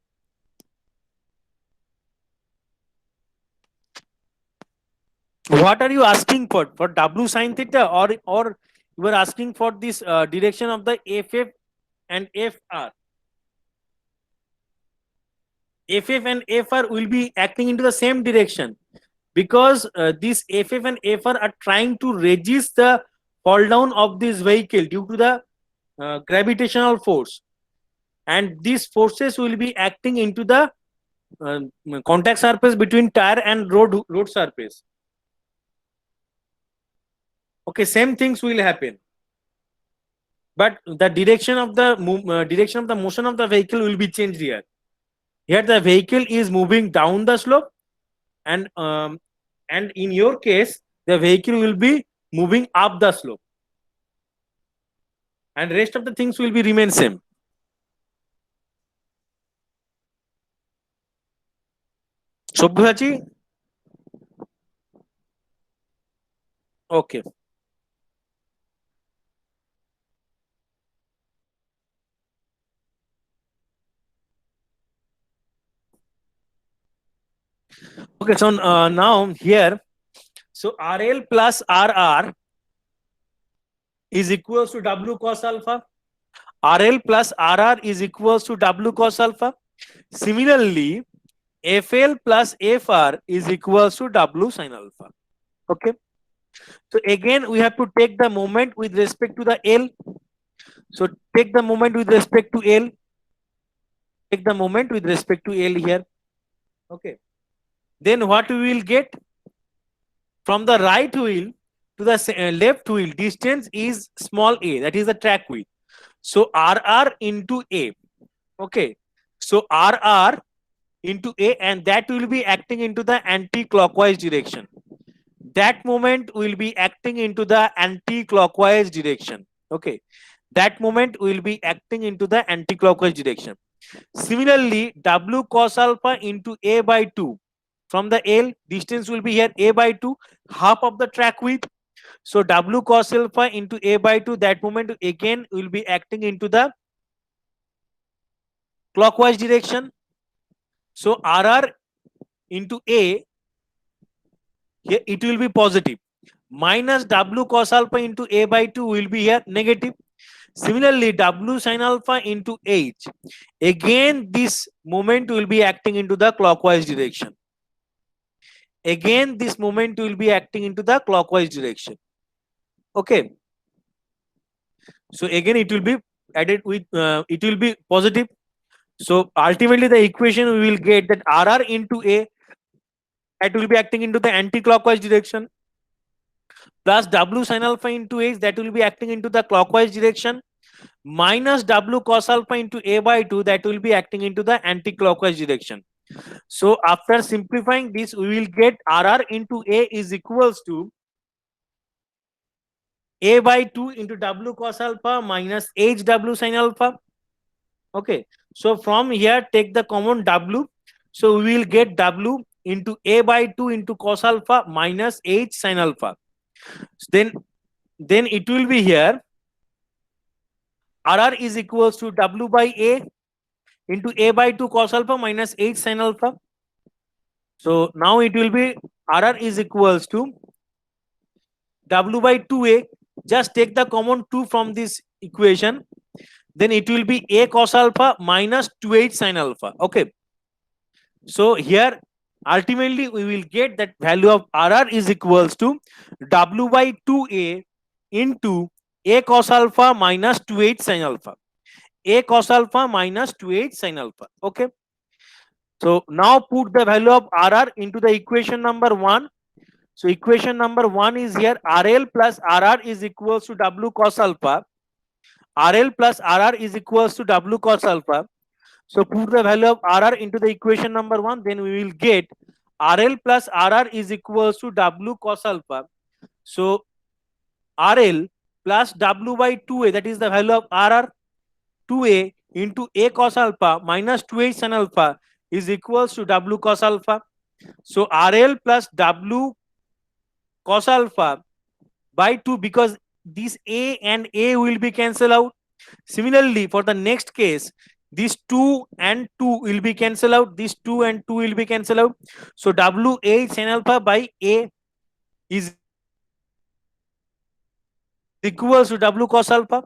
What are you asking for? For W sin theta, or you were asking for this direction of the FF and FR? FF and FR will be acting into the same direction because these FF and FR are trying to resist the fall down of this vehicle due to the gravitational force, and these forces will be acting into the contact surface between tire and road surface. Okay, same things will happen, but the direction of the motion of the vehicle will be changed here. Here the vehicle is moving down the slope, and in your case the vehicle will be moving up the slope, and rest of the things will be remain same. Sobhusachi? Okay. Okay, so now here, so RL plus RR is equals to W cos alpha. RL plus RR is equals to W cos alpha. Similarly, FL plus FR is equals to W sin alpha. Okay. So again, we have to take the moment with respect to the L. So take the moment with respect to L. Take the moment with respect to L here. Okay. Then what we will get? From the right wheel to the left wheel, distance is small a, that is the track width. So RR into A. Okay. So RR into A, and that will be acting into the anti-clockwise direction. That moment will be acting into the anti-clockwise direction. Okay. That moment will be acting into the anti-clockwise direction. Similarly, W cos alpha into A by 2. From the L, distance will be here A by 2, half of the track width. So W cos alpha into A by 2, that moment again will be acting into the clockwise direction. So RR into A, here it will be positive. Minus W cos alpha into A by 2 will be here negative. Similarly, W sin alpha into H. Again, this moment will be acting into the clockwise direction. Again, this moment will be acting into the clockwise direction. Okay. So again, it will be added with, it will be positive. So ultimately, the equation we will get that RR into A, that will be acting into the anti-clockwise direction, plus W sin alpha into H, that will be acting into the clockwise direction, minus W cos alpha into A by 2, that will be acting into the anti-clockwise direction. So after simplifying this, we will get RR into A is equals to A by 2 into W cos alpha minus HW sin alpha. Okay. So from here, take the common W. So we will get W into A by 2 into cos alpha minus H sin alpha. Then it will be here RR is equals to W by A into A by 2 cos alpha minus H sin alpha. So now it will be RR is equals to W by 2A. Just take the common 2 from this equation. Then it will be A cos alpha minus 2H sin alpha. Okay. So here ultimately we will get that value of RR is equals to W by 2A into A cos alpha minus 2H sin alpha. A cos alpha minus 2H sin alpha. Okay. So now put the value of RR into the equation number 1. So equation number 1 is here RL plus RR is equals to W cos alpha. RL plus RR is equals to W cos alpha. So put the value of RR into the equation number 1, then we will get RL plus RR is equals to W cos alpha. So RL plus W by 2A, that is the value of RR, 2A into A cos alpha minus 2H sin alpha is equals to W cos alpha. So RL plus W cos alpha by 2, because this A and A will be cancelled out. Similarly, for the next case, these 2 and 2 will be cancelled out. These 2 and 2 will be cancelled out. So WH sin alpha by A is equals to W cos alpha.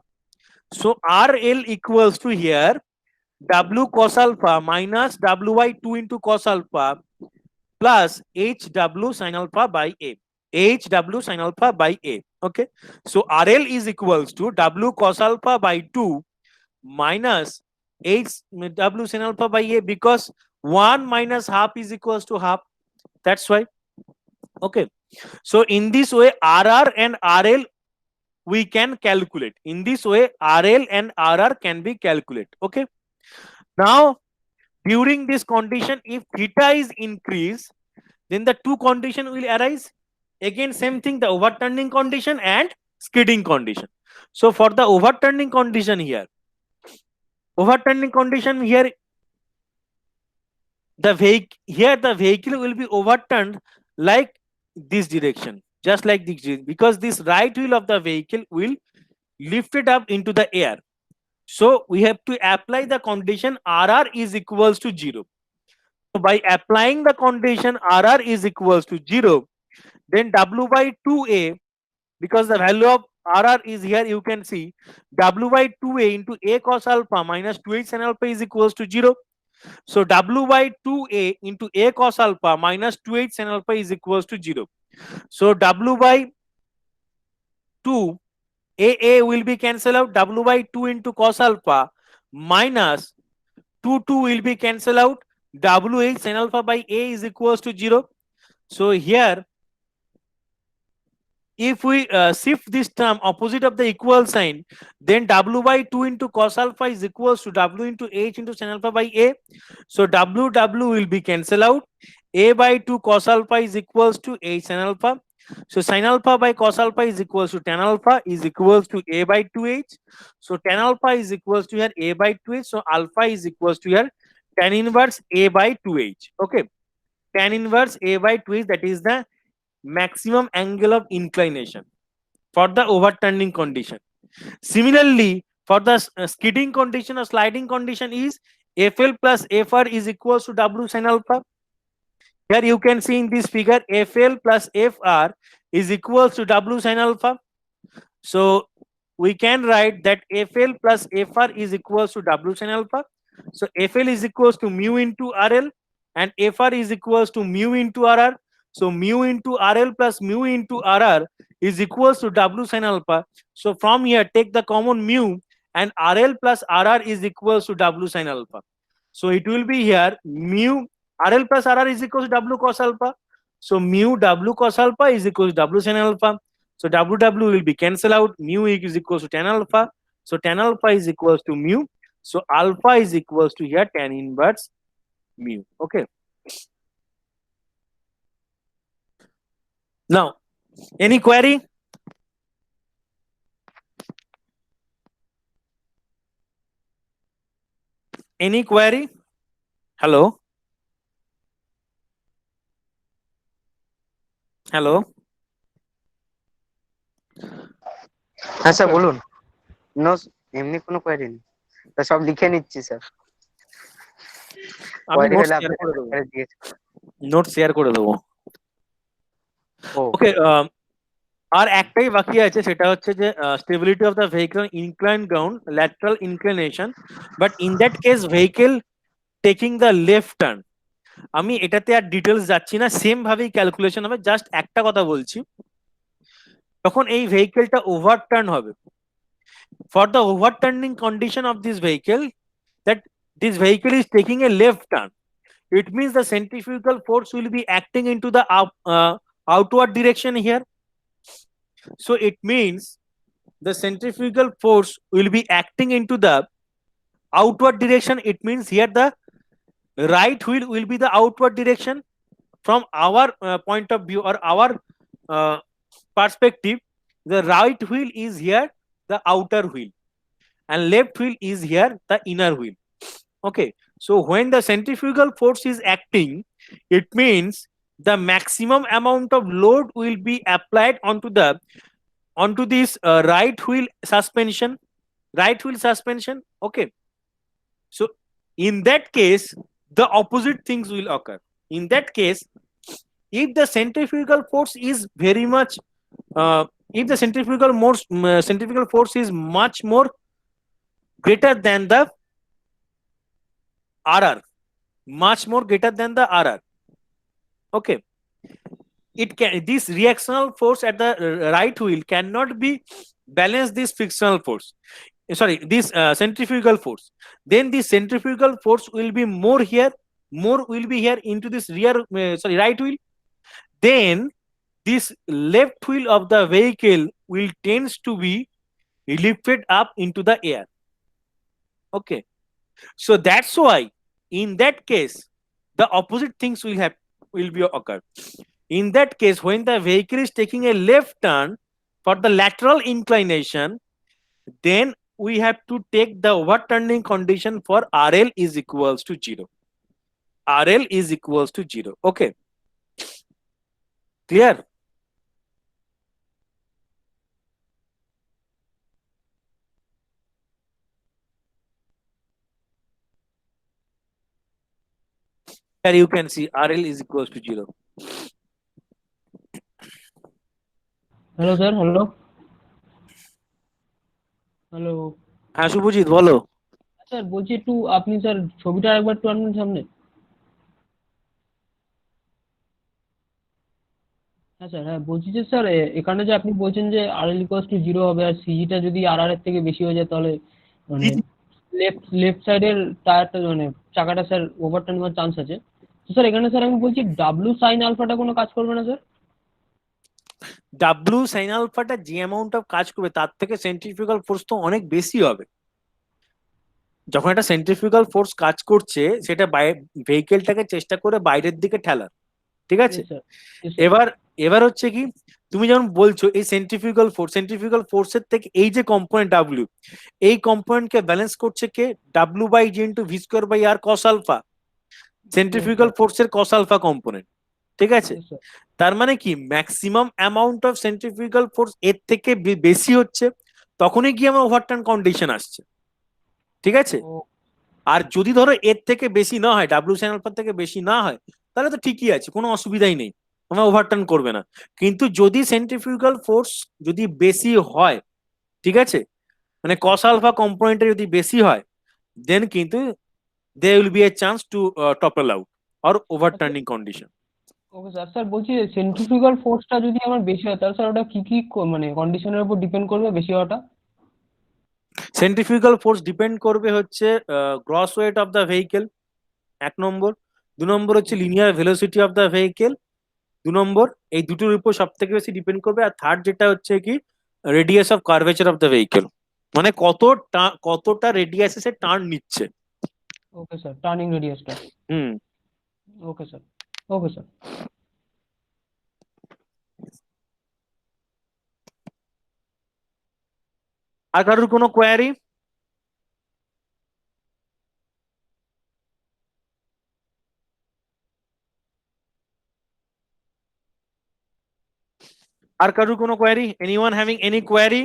So RL equals to here W cos alpha minus W by 2 into cos alpha plus HW sin alpha by A. HW sin alpha by A. Okay. So RL is equals to W cos alpha by 2 minus HW sin alpha by A, because 1 minus half is equals to half. That's why. Okay. So in this way, RR and RL we can calculate. In this way, RL and RR can be calculated. Okay. Now, during this condition, if theta is increased, then the two conditions will arise. Again, same thing, the overturning condition and skidding condition. So for the overturning condition here, the vehicle will be overturned like this direction, just like this direction, because this right wheel of the vehicle will lift it up into the air. So we have to apply the condition RR is equals to 0. So by applying the condition RR is equals to 0, then W by 2A, because the value of RR is here, you can see W by 2A into A cos alpha minus 2H sin alpha is equals to 0. So W by 2A into A cos alpha minus 2H sin alpha is equals to 0. So W by 2 AA will be cancelled out. W by 2 into cos alpha minus 2 will be cancelled out. WH sin alpha by A is equals to 0. So here, if we shift this term opposite of the equal sign, then W by 2 into cos alpha is equals to W into H into sin alpha by A. So W will be cancelled out. A by 2 cos alpha is equals to H sin alpha. So sin alpha by cos alpha is equals to tan alpha is equals to A by 2H. So tan alpha is equals to here A by 2H. So alpha is equals to here tan inverse A by 2H. Okay. Tan inverse A by 2H, that is the maximum angle of inclination for the overturning condition. Similarly, for the skidding condition or sliding condition is FL plus FR is equals to W sin alpha. Here you can see in this figure FL plus FR is equals to W sin alpha. So we can write that FL plus FR is equals to W sin alpha. So FL is equals to mu into RL and FR is equals to mu into RR. So mu into RL plus mu into RR is equals to W sin alpha. So from here, take the common mu and RL plus RR is equals to W sin alpha. So it will be here mu RL plus RR is equals to W cos alpha. So mu W cos alpha is equals to W sin alpha. So W will be cancel out. Mu is equals to tan alpha. So tan alpha is equals to mu. So alpha is equals to here tan inverse mu. Okay. Now, any query? Any query? Hello? Hello? হ্যাঁ sir বলুন। No এমনি কোনো query নেই, তা সব লিখে নিচ্ছি sir. আমি কোয়েরি নোট হলে শেয়ার করে দেবো। আপনাকে দিয়েছি। নোট শেয়ার করে দেবো। ও ওকে, আর একটাই বাকি আছে, সেটা হচ্ছে যে stability of the vehicle incline ground lateral inclination, but in that case vehicle taking the left turn. আমি এটাতে আর ডিটেলস যাচ্ছি না, সেম ভাবেই ক্যালকুলেশন হবে। জাস্ট একটা কথা বলছি, যখন এই ভেহিকলটা ওভারটার্ন হবে, for the overturning condition of this vehicle, that this vehicle is taking a left turn, it means the centrifugal force will be acting into the outward direction here. So it means the centrifugal force will be acting into the outward direction. It means here the right wheel will be the outward direction. From our point of view or our perspective, the right wheel is here the outer wheel and left wheel is here the inner wheel. Okay, so when the centrifugal force is acting, it means the maximum amount of load will be applied onto this right wheel suspension. Okay, so in that case the opposite things will occur. In that case, if the centrifugal force is very much if the centrifugal force is much more greater than the RR, much more greater than the RR, okay, it can, this reactional force at the right wheel cannot be balance this frictional force, sorry, this centrifugal force. Then the centrifugal force will be more will be here into this right wheel. Then this left wheel of the vehicle will tends to be lifted up into the air. Okay, so that's why in that case the opposite things will be occur. In that case, when the vehicle is taking a left turn for the lateral inclination, then we have to take the overturning condition for RL is equals to 0. RL is equals to 0. Okay, clear? Here you can see RL is equals to 0. Hello sir, hello hello হ্যাঁ শুভজিৎ বলো। Sir বলছি একটু আপনি sir ছবিটা একবার একটু আনবেন সামনে। হ্যাঁ স্যার, হ্যাঁ বলছি যে স্যার এখানে যে আপনি বলছেন যে RL ইকুয়ালস টু 0 হবে আর সিজিটা যদি RR এর থেকে বেশি হয়ে যায় তাহলে মানে লেফট সাইডের টায়ারটা মানে চাকাটা স্যার ওভারটার্ন হওয়ার চান্স আছে। তো স্যার এখানে স্যার আমি বলছি ডাব্লিউ সাইন আলফাটা কোনো কাজ করবে না স্যার? ডাব্লিউ সাইন আলফাটা যে অ্যামাউন্ট অফ কাজ করবে তার থেকে সেন্ট্রিফিউগাল ফোর্স তো অনেক বেশি হবে। যখন একটা সেন্ট্রিফিউগাল ফোর্স কাজ করছে সেটা ভেহিকেলটাকে চেষ্টা করে বাইরের দিকে ঠেলার, ঠিক আছে? এবার হচ্ছে কি, তুমি যেমন বলছো এই সেন্ট্রিফিউগাল ফোর্সের থেকে এই যে কম্পোনেন্ট ডাব্লিউ, এই কম্পোনেন্টকে ব্যালেন্স করছে কে? W by G into V square by R cos alpha, centrifugal ফোর্সের কস আলফা কম্পোনেন্ট, ঠিক আছে? তার মানে কি maximum amount of centrifugal force এর থেকে বেশি হচ্ছে, তখনই কি আমার ওভারটার্ন কন্ডিশন আসছে, ঠিক আছে? আর যদি ধরো এর থেকে বেশি না হয়, ডাব্লিউ সাইন আলফার থেকে বেশি না হয়, তাহলে তো ঠিকই আছে, কোনো অসুবিধাই নেই, আমার ওভারটার্ন করবে না। কিন্তু যদি সেন্ট্রিফিউগাল ফোর্স যদি বেশি হয়, ঠিক আছে, মানে কস আলফা কম্পোনেন্টটা যদি বেশি হয় দেন কিন্তু there will be a chance to topple out or overturning condition. Okay sir, sir বলছি সেন্ট্রিফিউগাল ফোর্সটা যদি আমার বেশি হয় তাহলে স্যার ওটা কি কি মানে কন্ডিশনের উপর ডিপেন্ড করবে বেশি হওয়াটা? সেন্ট্রিফিউগাল ফোর্স ডিপেন্ড করবে হচ্ছে gross weight of the vehicle, 1 নম্বর। 2 নম্বর হচ্ছে linear velocity of the vehicle, 2 নম্বর। এই দুটোর উপর সব থেকে বেশি ডিপেন্ড করবে। আর থার্ড যেটা হচ্ছে কি radius of curvature of the vehicle, মানে কতটা রেডিয়াসে সে টার্ন নিচ্ছে। ওকে স্যার, টার্নিং রেডিয়াসটা। Hmm. Okay sir, okay sir. আর কারোর কোনো কোয়ারি? আর কারোর কোনো query? Anyone having any query?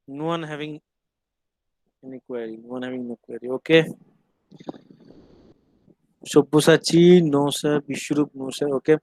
No one having any query. No one having no query. Okay. Sabyasachi, no sir. Vishrup, no sir. Okay.